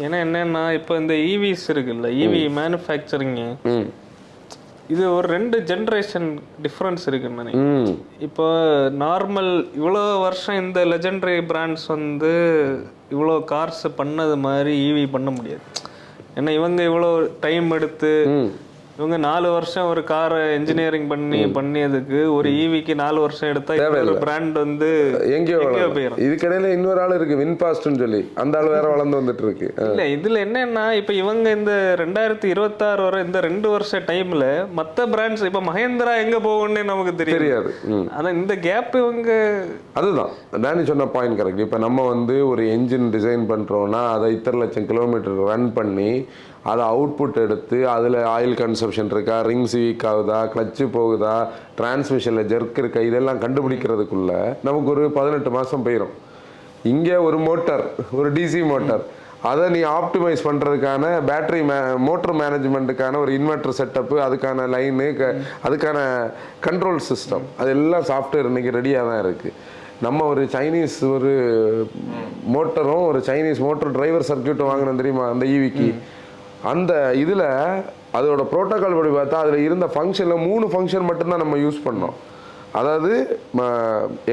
ஏன்னா என்னன்னா, இப்போ இந்த இவிஸ் இருக்குல்ல, இவி மேனுஃபேக்சரிங் இது ஒரு 2 ஜென்ரேஷன் டிஃப்ரென்ஸ் இருக்குன்னு நினைக்கிறேன். இப்போ நார்மல் இவ்வளோ வருஷம் இந்த லெஜெண்டரி பிராண்ட்ஸ் வந்து இவ்வளோ கார்ஸ் பண்ணது மாதிரி ஈவி பண்ண முடியாது. ஏன்னா இவங்க இவ்வளோ டைம் எடுத்து இவங்க 4 வருஷம் ஒரு காரை என்ஜினியரிங் பண்ணியதுக்கு ஒரு ஈவிக்கு 4 வருஷம் எடுத்தா ஒரு பிராண்ட் வந்து எங்கேயோ போயிடும். இதுக்கிடையில இன்னொரு ஆள் இருக்கு வின்பாஸ்ட்னு சொல்லி, அந்த ஆள் வேற வளர்ந்து வந்துட்டு இருக்கு. இல்ல இதுல என்னன்னா இப்ப இவங்க இந்த 2026 வரை இந்த 2 வருஷ டைம்ல மத்த பிராண்ட்ஸ் இப்ப மஹேந்திரா எங்க போகும்னு நமக்கு தெரியாது. ஆனா இந்த கேப் இவங்க அதுதான் டேனி சொன்ன பாயிண்ட் கரெக்ட். இப்ப நம்ம வந்து ஒரு என்ஜின் டிசைன் பண்றோம்னா அதை 1.5 லட்சம் கிலோமீட்டர் ரன் பண்ணி அதை அவுட்புட் எடுத்து அதில் ஆயில் கன்சப்ஷன் இருக்கா, ரிங்ஸ் வீக் ஆகுதா, கிளச்சு போகுதா, டிரான்ஸ்மிஷனில் ஜெர்க் இருக்கா, இதெல்லாம் கண்டுபிடிக்கிறதுக்குள்ள நமக்கு ஒரு 18 மாதம் போயிடும். இங்கே ஒரு மோட்டார், ஒரு டிசி மோட்டார், அதை நீ ஆப்டிமைஸ் பண்ணுறதுக்கான பேட்டரி மோட்டர் மேனேஜ்மெண்ட்டுக்கான ஒரு இன்வெர்டர் செட்டப்பு, அதுக்கான லைனு, அதுக்கான கண்ட்ரோல் சிஸ்டம், அது எல்லாம் சாஃப்ட்வேர் இன்றைக்கி ரெடியாக தான் இருக்குது. நம்ம ஒரு சைனீஸ் ஒரு மோட்டரும் ஒரு சைனீஸ் மோட்டர் டிரைவர் சர்க்கியூட்டும் வாங்கினோம் தெரியுமா அந்த ஈவிக்கு. அந்த இதில் அதோட ப்ரோட்டோக்கால் படி பார்த்தா அதில் இருந்த ஃபங்க்ஷனில் 3 ஃபங்க்ஷன் மட்டும்தான் நம்ம யூஸ் பண்ணோம். அதாவது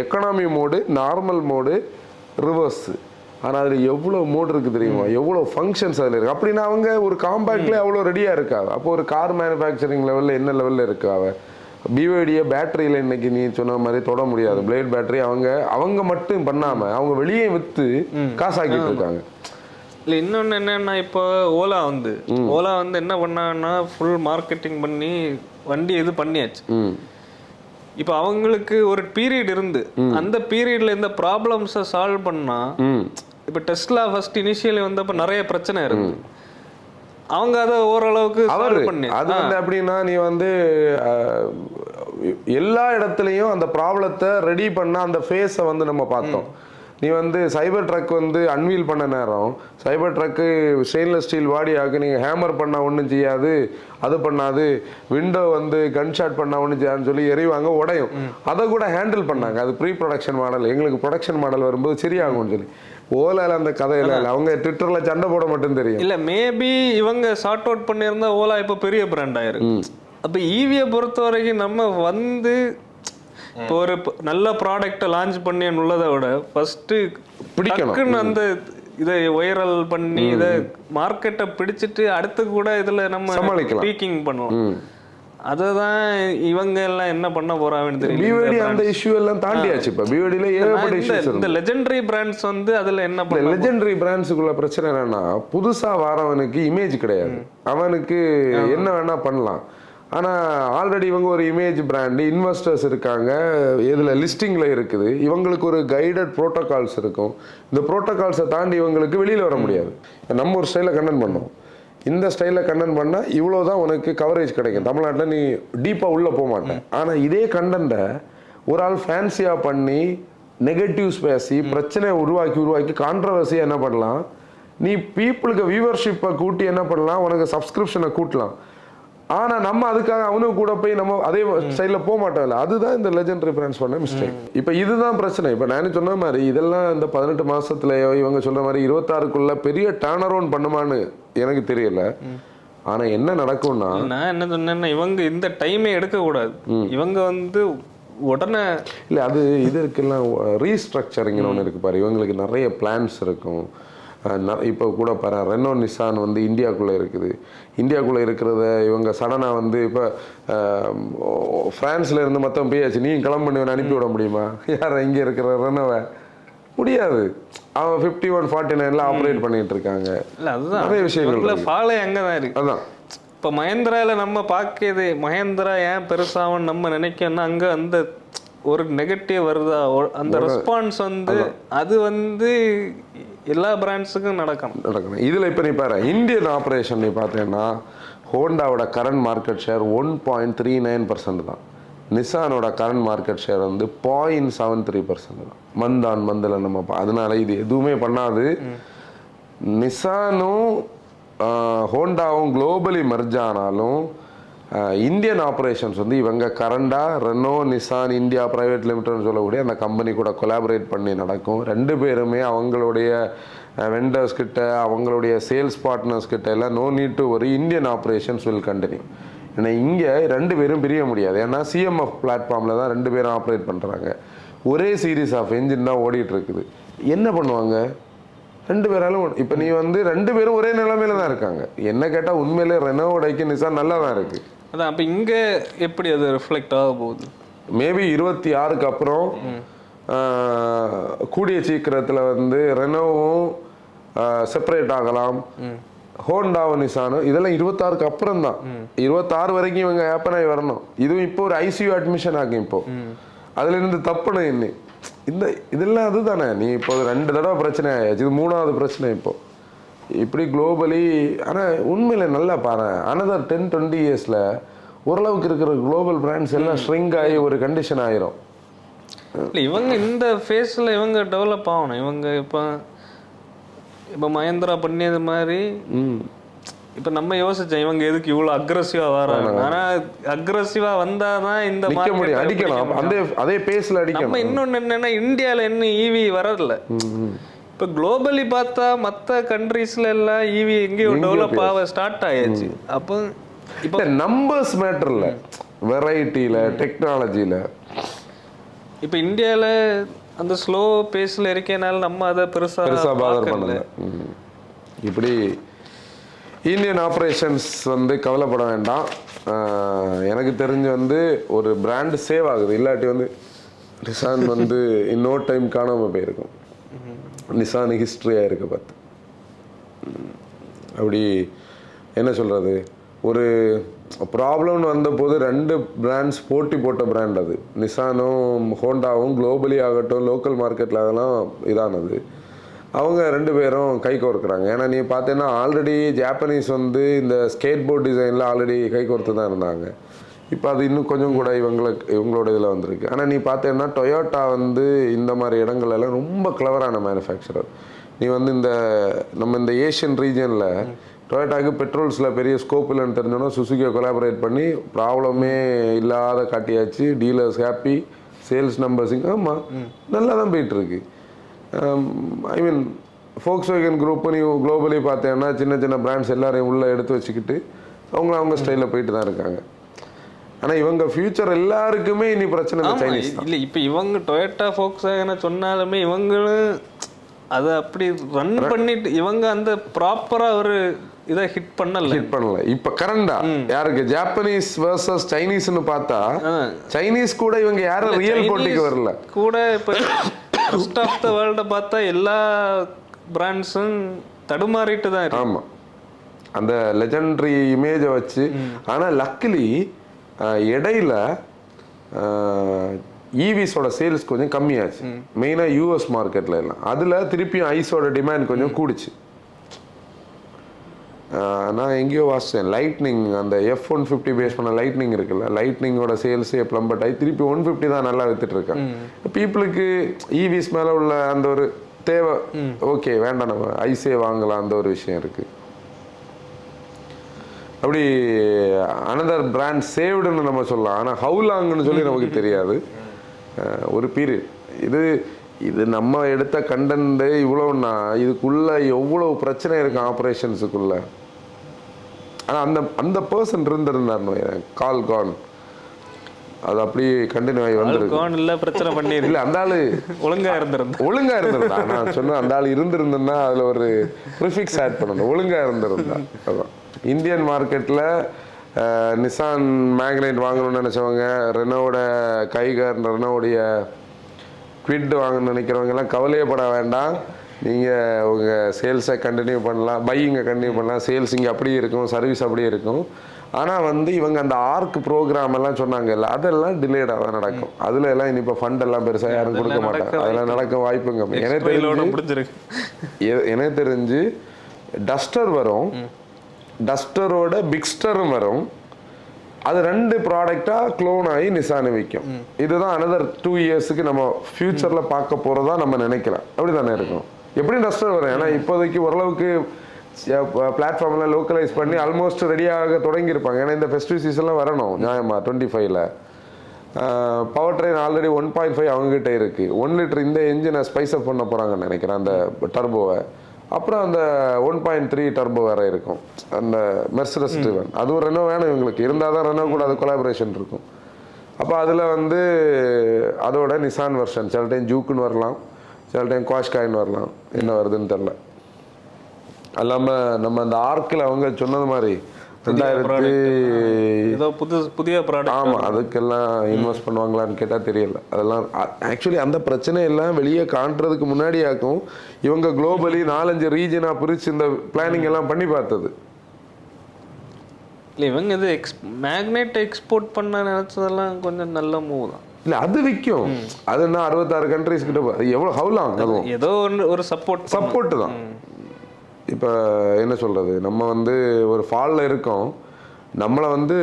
economy mode, normal mode, reverse. ஆனால் அதில் எவ்வளோ மோடு இருக்குது தெரியுமா, எவ்வளோ ஃபங்க்ஷன்ஸ் அதில் இருக்குது. அப்படின்னா அவங்க ஒரு காம்பேக்ட்லேயே அவ்வளோ ரெடியாக இருக்காங்க. அப்போ ஒரு கார் மேனுஃபேக்சரிங் லெவலில் என்ன லெவலில் இருக்காங்க. பிஓடியை பேட்டரியில் இன்னைக்கு நீ சொன்ன மாதிரி தொட முடியாது. பிளேட் பேட்டரி அவங்க மட்டும் பண்ணாமல் அவங்க வெளியே விற்று காசாக்கிட்டு இருக்காங்க. இல்லை இன்னொன்று என்னன்னா இப்போ ஓலா வந்து என்ன பண்ணாங்கன்னா ஃபுல் மார்க்கெட்டிங் பண்ணி வண்டி இது பண்ணியாச்சு. இப்போ அவங்களுக்கு ஒரு பீரியட் இருந்து அந்த பீரியட்ல இந்த ப்ராப்ளம்ஸை சால்வ் பண்ணா, இப்போ டெஸ்லா ஃபர்ஸ்ட் இனிஷியலி வந்தப்போ நிறைய பிரச்சனை இருந்து அவங்க அதை ஓரளவுக்கு சால்வ் பண்ணி அது வந்து எப்படின்னா நீ வந்து எல்லா இடத்துலையும் அந்த ப்ராப்ளத்தை ரெடி பண்ண அந்த ஃபேஸை வந்து நம்ம பார்த்தோம். நீ வந்து சைபர் ட்ரக் வந்து அன்வீல் பண்ண நேரம் சைபர் ட்ரக்கு ஸ்டெயின்லெஸ் ஸ்டீல் பாடியாக்கு நீங்கள் ஹேமர் பண்ணால் ஒன்றும் செய்யாது, அது பண்ணாது, விண்டோ வந்து கன் ஷாட் பண்ணால் ஒன்றும் செய்யாதுன்னு சொல்லி எறிவாங்க, உடையும். அதை கூட ஹேண்டில் பண்ணாங்க. அது ப்ரீ ப்ரொடக்ஷன் மாடல், எங்களுக்கு ப்ரொடக்ஷன் மாடல் வரும்போது சரியாகும்னு சொல்லி. ஓலால அந்த கதையில இல்லை, அவங்க ட்விட்டர்ல சண்டை போட மட்டும் தெரியும். இல்லை மேபி இவங்க சார்ட் அவுட் பண்ணியிருந்தா ஓலா இப்போ பெரிய பிராண்ட் ஆயிருக்கு. அப்போ ஈவியை பொறுத்த வரைக்கும் நம்ம வந்து இப்போ ஒரு நல்ல ப்ராடக்டை லான்ச் பண்ணி உள்ளதை விட ஃபர்ஸ்ட் பிடிக்கணும். அந்த இதை வைரல் பண்ணி இதை மார்க்கெட்டை பிடிச்சிட்டு அடுத்து கூட இதுல நம்ம பீக்கிங் பண்ணுவோம். அதுதான் இவங்க எல்லாம் என்ன பண்ண போறாங்கன்னு தெரியல. பிஓடி அந்த இஷ்யூ எல்லாம் தாண்டியாச்சு. இப்ப பிஓடில ஏகப்பட்ட இஷ்யூஸ். இந்த லெஜெண்டரி பிராண்ட்ஸ் வந்து அதுல என்ன பண்ண, லெஜெண்டரி பிராண்ட்ஸுக்குள்ள பிரச்சனை என்னன்னா புதுசா வரவனுக்கு இமேஜ் கிடையாது. அவனுக்கு என்ன வேணா பண்ணலாம். ஆனால் ஆல்ரெடி இவங்க ஒரு இமேஜ் பிராண்டு, இன்வெஸ்டர்ஸ் இருக்காங்க, இதில் லிஸ்டிங்கில் இருக்குது. இவங்களுக்கு ஒரு கைடட் ப்ரோட்டோகால்ஸ் இருக்கும். இந்த ப்ரோட்டோகால்ஸை தாண்டி இவங்களுக்கு வெளியில் வர முடியாது. நம்ம ஒரு ஸ்டைலில் கண்டென்ட் பண்ணோம், இந்த ஸ்டைலில் கண்டென்ட் பண்ணால் இவ்வளோ தான் உனக்கு கவரேஜ் கிடைக்கும். தமிழ்நாட்டில் நீ டீப்பாக உள்ளே போக மாட்டேன். ஆனால் இதே கண்டென்ட்டை ஒரு ஆள் ஃபேன்சியாக பண்ணி நெகட்டிவ்ஸ் பேசி பிரச்சனையை உருவாக்கி கான்ட்ரவர்சியாக என்ன பண்ணலாம், நீ பீப்புளுக்கு வியூவர்ஷிப்பை கூட்டி என்ன பண்ணலாம், உனக்கு சப்ஸ்கிரிப்ஷனை கூட்டலாம். ஆனா நம்ம அதுக்காக அவனுக்கு கூட போய் நம்ம அதே சைட்ல போக மாட்டோம்ல. அதுதான் இந்த லெஜெண்டரி பிராண்ட்ஸ் பண்ண மிஸ்டேக். இப்ப இதுதான் பிரச்சனை. இப்ப நான் சொன்ன மாதிரி இதெல்லாம் இந்த 18 மாசத்துலயோ இவங்க சொல்ற மாதிரி 26க்குள்ள பெரிய டர்ன் அரவுண்ட் பண்ணுமான்னு எனக்கு தெரியல. ஆனா என்ன நடக்கும்னா, நான் என்ன சொன்னேன்னா இவங்க இந்த டைமே எடுக்க கூடாது. இவங்க வந்து உடனே இல்ல அது இதுக்கெல்லாம் ரீஸ்ட்ரக்சரிங்னு ஒன்று இருக்கு பாரு. இவங்களுக்கு நிறைய பிளான்ஸ் இருக்கும். இப்போ கூட பாரு ரெனோ நிசான் வந்து இந்தியாவுக்குள்ளே இருக்குது. இந்தியாவுக்குள்ளே இருக்கிறத இவங்க சடனாக வந்து இப்போ ஃப்ரான்ஸில் இருந்து மொத்தம் போயாச்சு, நீ கிளம்பி அனுப்பி விட முடியுமா? யார் இங்கே இருக்கிற ரெனோவை முடியாது. அவன் 5149 ஆப்ரேட் பண்ணிட்டு இருக்காங்க. நிறைய விஷயங்கள் ஃபாலோ அங்கே தான் இருக்கு. அதான் இப்போ மஹேந்திராவில் நம்ம பார்க்கறது, மஹேந்திரா ஏன் பெருசாகும் நம்ம நினைக்கணும்னா அங்கே அந்த ஒரு நெகட்டிவ் வருதா, அந்த ரெஸ்பான்ஸ் வந்து அது வந்து எல்லா பிராண்ட்ஸுக்கும் நடக்கணும். இதில் இப்போ நீ பாரு இந்தியன் ஆப்ரேஷன் நீ பார்த்தேன்னா ஹோண்டாவோட கரண்ட் மார்க்கெட் ஷேர் 1.39% தான். நிசானோட கரண்ட் மார்க்கெட் ஷேர் வந்து 0.73% தான். மந்தில் நம்ம அதனால இது எதுவுமே பண்ணாது. நிசானும் ஹோண்டாவும் குளோபலி மெர்ஜ் ஆனாலும் இந்தியன் ஆப்ரேஷன்ஸ் வந்து இவங்க கரண்டாக ரெனோ நிசான் இந்தியா பிரைவேட் லிமிடெட்னு சொல்லக்கூடிய அந்த கம்பெனி கூட கொலாபரேட் பண்ணி நடக்கும். ரெண்டு பேருமே அவங்களுடைய வெண்டர்ஸ் கிட்ட அவங்களுடைய சேல்ஸ் பார்ட்னர்ஸ் கிட்ட எல்லாம் no need to worry, Indian operations will continue. ஏன்னா இங்கே 2 பேரும் பிரிய முடியாது. ஏன்னா சிஎம்எஃப் பிளாட்ஃபார்மில் தான் 2 பேரும் ஆப்ரேட் பண்ணுறாங்க. ஒரே சீரீஸ் ஆஃப் என்ஜின் தான் ஓடிட்டு இருக்குது. என்ன பண்ணுவாங்க 2 பேராலும்? இப்போ நீ வந்து 2 பேரும் ஒரே நிலைமையில தான் இருக்காங்க. என்ன கேட்டால் உண்மையிலே ரெனோடைக்கு நிசான் நல்லா தான் இருக்கு. அதான் அப்போ இங்கே எப்படி அது ரிஃப்ளெக்ட் ஆக போகுது? மேபி 26க்கு அப்புறம் கூடிய சீக்கிரத்தில் வந்து ரெனோவும் செப்பரேட் ஆகலாம். ஹோண்டாவும் நிசானும் இதெல்லாம் 26க்கு அப்புறம் தான். 26 வரைக்கும் இவங்க ஆப்பனாகி வரணும். இதுவும் இப்போ ஒரு ஐசியூ அட்மிஷன் ஆகும். இப்போ அதுல இருந்து தப்புன்னு என்ன இந்த இதெல்லாம் அதுதானே. நீ இப்போ 2 தடவை பிரச்சனை ஆயாச்சு, இது 3வது பிரச்சனை இப்போ இப்படி குளோபலி. ஆனால் உண்மையில நல்லா பாரு, அனதர் 10-20 இயர்ஸில் ஓரளவுக்கு இருக்கிற குளோபல் பிராண்ட்ஸ் எல்லாம் ஷ்ரிங்க் ஆகி ஒரு கண்டிஷன் ஆயிரும். இல்லை இவங்க இந்த ஃபேஸில் இவங்க டெவலப் ஆகணும். இவங்க இப்போ மஹேந்திரா பண்ணியது மாதிரி இப்போ நம்ம யோசிச்சோம் இவங்க எதுக்கு இவ்வளோ அக்ரெசிவாக வராங்க. ஆனால் அக்ரெசிவாக வந்தால் தான் இந்த மார்க்கெட் அடிக்கலாம், அதே பேஸில் அடிக்கலாம். நம்ம இன்னொன்று என்னென்னா இந்தியாவில் இன்னும் ஈவி வரல. இப்போ குளோபலி பார்த்தா மற்ற கண்ட்ரீஸ்ல எல்லாம் ஈவி எங்கேயோ டெவலப் ஆக ஸ்டார்ட் ஆயாச்சு. அப்போ இப்போ நம்பர்ஸ் மேட்டர்ல, வெரைட்டியில், டெக்னாலஜியில் இப்போ இந்தியாவில் அந்த ஸ்லோ பேஸில் இருக்கனால நம்ம அதை பெருசாக பாதர் பண்ணல. இப்படி இந்தியன் ஆப்ரேஷன்ஸ் வந்து கவலைப்பட வேண்டாம். எனக்கு தெரிஞ்சு வந்து ஒரு பிராண்ட் சேவ் ஆகுது. இல்லாட்டி வந்து நிசான் வந்து இன்னொரு டைம் காணாமல் போயிருக்கும். நிசான் ஹிஸ்ட்ரியாக இருக்க பார்த்து அப்படி என்ன சொல்கிறது, ஒரு ப்ராப்ளம்னு வந்தபோது 2 பிராண்ட்ஸ் போட்டி போட்ட பிராண்ட் அது. நிசானும் ஹோண்டாவும் குளோபலி ஆகட்டும் லோக்கல் மார்க்கெட்டில் அதெல்லாம் இதானது. அவங்க 2 பேரும் கை கோர்க்குறாங்க. ஏன்னா நீ பார்த்தீங்கன்னா ஆல்ரெடி ஜாப்பனீஸ் வந்து இந்த ஸ்கேட் போர்ட் டிசைனில் ஆல்ரெடி கை கோர்த்து தான் இருந்தாங்க. இப்போ அது இன்னும் கொஞ்சம் கூட இவங்களோட இதில் வந்திருக்கு. ஆனால் நீ பார்த்தீங்கன்னா டொயோட்டா வந்து இந்த மாதிரி இடங்கள்லாம் ரொம்ப கிளவரான மேனுஃபேக்சரர். நீ வந்து நம்ம இந்த ஏஷியன் ரீஜனில் டொயோட்டாக்கு பெட்ரோல்ஸில் பெரிய ஸ்கோப் இல்லைன்னு தெரிஞ்சோன்னா சுசுகியை கொலாபரேட் பண்ணி ப்ராப்ளமே இல்லாத காட்டியாச்சு. டீலர்ஸ் ஹாப்பி, சேல்ஸ் நம்பர்ஸிங் ஆமாம் நல்லா தான் போயிட்டுருக்கு. ஐ மீன் ஃபோக்ஸ்வேகன் குரூப் நீ குளோபலி பார்த்தேன்னா சின்ன சின்ன பிராண்ட்ஸ் எல்லாரையும் உள்ளே எடுத்து வச்சுக்கிட்டு அவங்க ஸ்டைலில் போயிட்டு தான் இருக்காங்க. ஆனால் இவங்க ஃபியூச்சர் எல்லாருக்குமே இனி பிரச்சனை சைனீஸ் இல்லை. இப்போ இவங்க டொயோட்டா ஃபோக்ஸ்வேகனை சொன்னாலுமே இவங்களும் அதை அப்படி ரன் பண்ணிட்டு இவங்க அந்த ப்ராப்பராக ஒரு இதை ஹிட் பண்ணல. இப்போ கரண்டா யாருக்கு ஜாப்பனீஸ் வர்சஸ் சைனீஸ்னு பார்த்தா சைனீஸ் கூட இவங்க யாரும் ரியல் போட்டிக்கு வரல கூட. இப்போ ரெஸ்ட் ஆஃப் த வேர்ல்டை பார்த்தா எல்லா பிராண்ட்ஸும் தடுமாறிட்டு தான் இருக்கு. ஆமாம், அந்த லெஜெண்டரி இமேஜை வச்சு. ஆனால் லக்கிலி இடையில ஈவிஸோட சேல்ஸ் கொஞ்சம் கம்மியாச்சு, மெயினாக யூஎஸ் மார்க்கெட்டில் எல்லாம். அதில் திருப்பியும் ஐஸோட டிமாண்ட் கொஞ்சம் கூடிச்சு. நான் எங்கேயோ வாசித்தேன், லைட்னிங் அந்த F-150 பேஸ் பண்ண லைட்னிங் இருக்குல்ல, லைட்னிங்கோட சேல்ஸே ப்ளம்பட் ஆகி திருப்பி 150 தான் நல்லா வித்துட்டு இருக்கேன். பீப்புளுக்கு ஈவிஸ் மேலே உள்ள அந்த ஒரு தேவை, ஓகே வேண்டாம் நம்ம ஐஸே வாங்கலாம், அந்த ஒரு விஷயம் இருக்குது. அப்படி அனதர் பிராண்ட் சேவ்டுன்னு நம்ம சொல்லலாம். ஆனால் ஹவு லாங்னு சொல்லி நமக்கு தெரியாது. ஒரு பீரியட் இது நம்ம எடுத்த கண்டென்ட் இவ்வளோன்னா இதுக்குள்ள எவ்வளோ பிரச்சனை இருக்கு ஆப்ரேஷன்ஸுக்குள்ள. ஆனால் அந்த பர்சன் இருந்திருந்தாருன்னு கால் கான் அது அப்படி கண்டினியூ ஆகி வந்துருக்கு. பிரச்சனை பண்ணி இல்லை அந்த ஆள் ஒழுங்கா இருந்திருந்தா நான் சொன்ன அந்த ஆள் இருந்திருந்தேன்னா அதில் ஒரு ப்ரிஃபிக்ஸ் ஆட் பண்ணணும், ஒழுங்கா இருந்திருந்தா. அதான் இந்தியன் மார்க்கெட்டில் நிசான் மேக்னைட் வாங்கணும்னு நினச்சவங்க, ரெனோவோட கைகர், ரெனோவுடைய குவிட் வாங்கணும்னு நினைக்கிறவங்க எல்லாம் கவலையே பட வேண்டாம். நீங்கள் உங்கள் சேல்ஸை கண்டினியூ பண்ணலாம், பையிங்கை கண்டினியூ பண்ணலாம். சேல்ஸ் இங்கே அப்படியே இருக்கும், சர்வீஸ் அப்படியே இருக்கும். ஆனால் வந்து இவங்க அந்த ஆர்க் ப்ரோக்ராம் எல்லாம் சொன்னாங்கல்ல, அதெல்லாம் டிலேடாக தான் நடக்கும். அதில் எல்லாம் இனி இப்போ ஃபண்ட் எல்லாம் பெருசாக யாரும் கொடுக்க மாட்டாங்க, அதெல்லாம் நடக்க வாய்ப்புங்க. எனக்கு தெரிஞ்சு டஸ்டர் வரும், டஸ்டரோட பிக்ஸ்டரும் வரும். அது 2 ப்ராடக்டாக க்ளோன் ஆகி நிசான் விற்கும். இதுதான் அனதர் 2 இயர்ஸுக்கு நம்ம ஃபியூச்சரில் பார்க்க போகிறதா நம்ம நினைக்கலாம். அப்படி தானே இருக்கும். எப்படி டஸ்டர் வரும், ஏன்னா இப்போதைக்கு ஓரளவுக்கு பிளாட்ஃபார்ம்லாம் லோக்கலைஸ் பண்ணி ஆல்மோஸ்ட் ரெடியாக தொடங்கியிருப்பாங்க. ஏன்னா இந்த ஃபெஸ்டிவ் சீசன்லாம் வரணும் நியாயமாக 25ல். பவர் ட்ரெயின் ஆல்ரெடி 1.5 அவங்ககிட்ட இருக்குது. 1 லிட்டர் இந்த என்ஜினை ஸ்பைஸ் அப் பண்ண போகிறாங்கன்னு நினைக்கிறேன், அந்த டர்போவை. அப்புறம் அந்த 1.3 டர்போ வேறு இருக்கும், அந்த மெர்சிடஸ் ட்ரிவன். அது ஒரு ரெனோ வேணும் இவங்களுக்கு, இருந்தால் தான் ரெனோ கூட அது கொலாபரேஷன் இருக்கும். அப்போ அதில் வந்து அதோட நிசான் வெர்ஷன் சில டைம் ஜூக்குன்னு வரலாம், சில டைம் குவாஷ்காயின் வரலாம், என்ன வருதுன்னு தெரில. அது இல்லாமல் நம்ம அந்த ஆர்க்கில் அவங்க சொன்னது மாதிரி 2000 புதிய ப்ராடக்ட். ஆமாம், அதுக்கெல்லாம் இன்வெஸ்ட் பண்ணுவாங்களான்னு கேட்டால் தெரியல. அதெல்லாம் ஆக்சுவலி அந்த பிரச்சனை எல்லாம் வெளியே காட்டுறதுக்கு முன்னாடியாக்கும் இவங்க குளோபலி 4-5 ரீஜனாக பிரித்து இந்த பிளானிங் எல்லாம் பண்ணி பார்த்தது. இல்லை இவங்க இது மேக்னெட் எக்ஸ்போர்ட் பண்ண நினச்சதெல்லாம் கொஞ்சம் நல்ல மூவ் தான். இல்லை அது விற்கும், அதுன்னா 66 கண்ட்ரிஸ் கிட்ட எவ்வளோ ஹவுலாங், அதுவும் ஏதோ ஒரு சப்போர்ட் தான். இப்போ என்ன சொல்கிறது, நம்ம வந்து ஒரு ஃபாலில் இருக்கோம், நம்மளை வந்து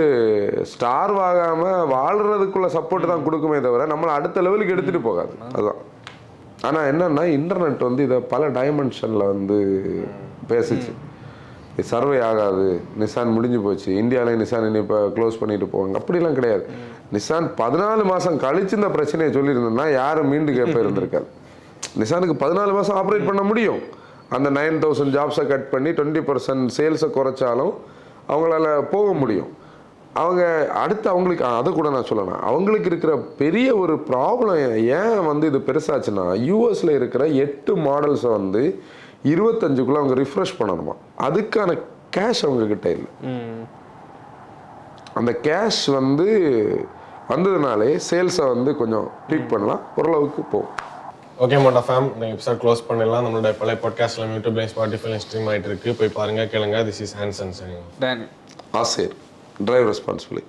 ஸ்டார் ஆகாமல் வாழ்கிறதுக்குள்ள சப்போர்ட் தான் கொடுக்குமே தவிர நம்மளை அடுத்த லெவலுக்கு எடுத்துகிட்டு போகாது. அதுதான். ஆனால் என்னென்னா இன்டர்நெட் வந்து இதை பல டைமென்ஷனில் வந்து பேசிச்சு. சர்வே ஆகாது, நிசான் முடிஞ்சு போச்சு, இந்தியாவிலே நிசான் இன்னும் இப்போ க்ளோஸ் பண்ணிட்டு போவாங்க, அப்படிலாம் கிடையாது. நிசான் 14 மாதம் கழிச்சு இந்த பிரச்சனையை சொல்லியிருந்தோம்னா யாரும் மீண்டு கேட்ப இருந்திருக்காது. நிசானுக்கு 14 மாதம் ஆப்ரேட் பண்ண முடியும். அந்த 9000 ஜாப்ஸை கட் பண்ணி 20% சேல்ஸை குறைச்சாலும் அவங்களால போக முடியும். அவங்க அடுத்து அவங்களுக்கு அதை கூட நான் சொல்லலாம், அவங்களுக்கு இருக்கிற பெரிய ஒரு ப்ராப்ளம் ஏன் வந்து இது பெருசாச்சுன்னா, யூஎஸில் இருக்கிற 8 மாடல்ஸை வந்து 25க்குள்ளே அவங்க ரிஃப்ரெஷ் பண்ணணுமா, அதுக்கான கேஷ் அவங்கக்கிட்ட இல்லை. அந்த கேஷ் வந்து வந்ததுனாலே சேல்ஸை வந்து கொஞ்சம் ட்வீட் பண்ணலாம், ஓரளவுக்கு போகும். ஓகே மோட்டா ஃபேம், நீங்கள் எபிசோட் க்ளோஸ் பண்ணிடலாம். நம்மளோட பழைய பாட்காஸ்ட்ல யூடியூப்ல ஸ்பாட்டிஃபைல ஸ்ட்ரீம் ஆகிட்டு இருக்கு, போய் பாருங்க, கேளுங்க. This is hands and Danny Asir, drive responsibility.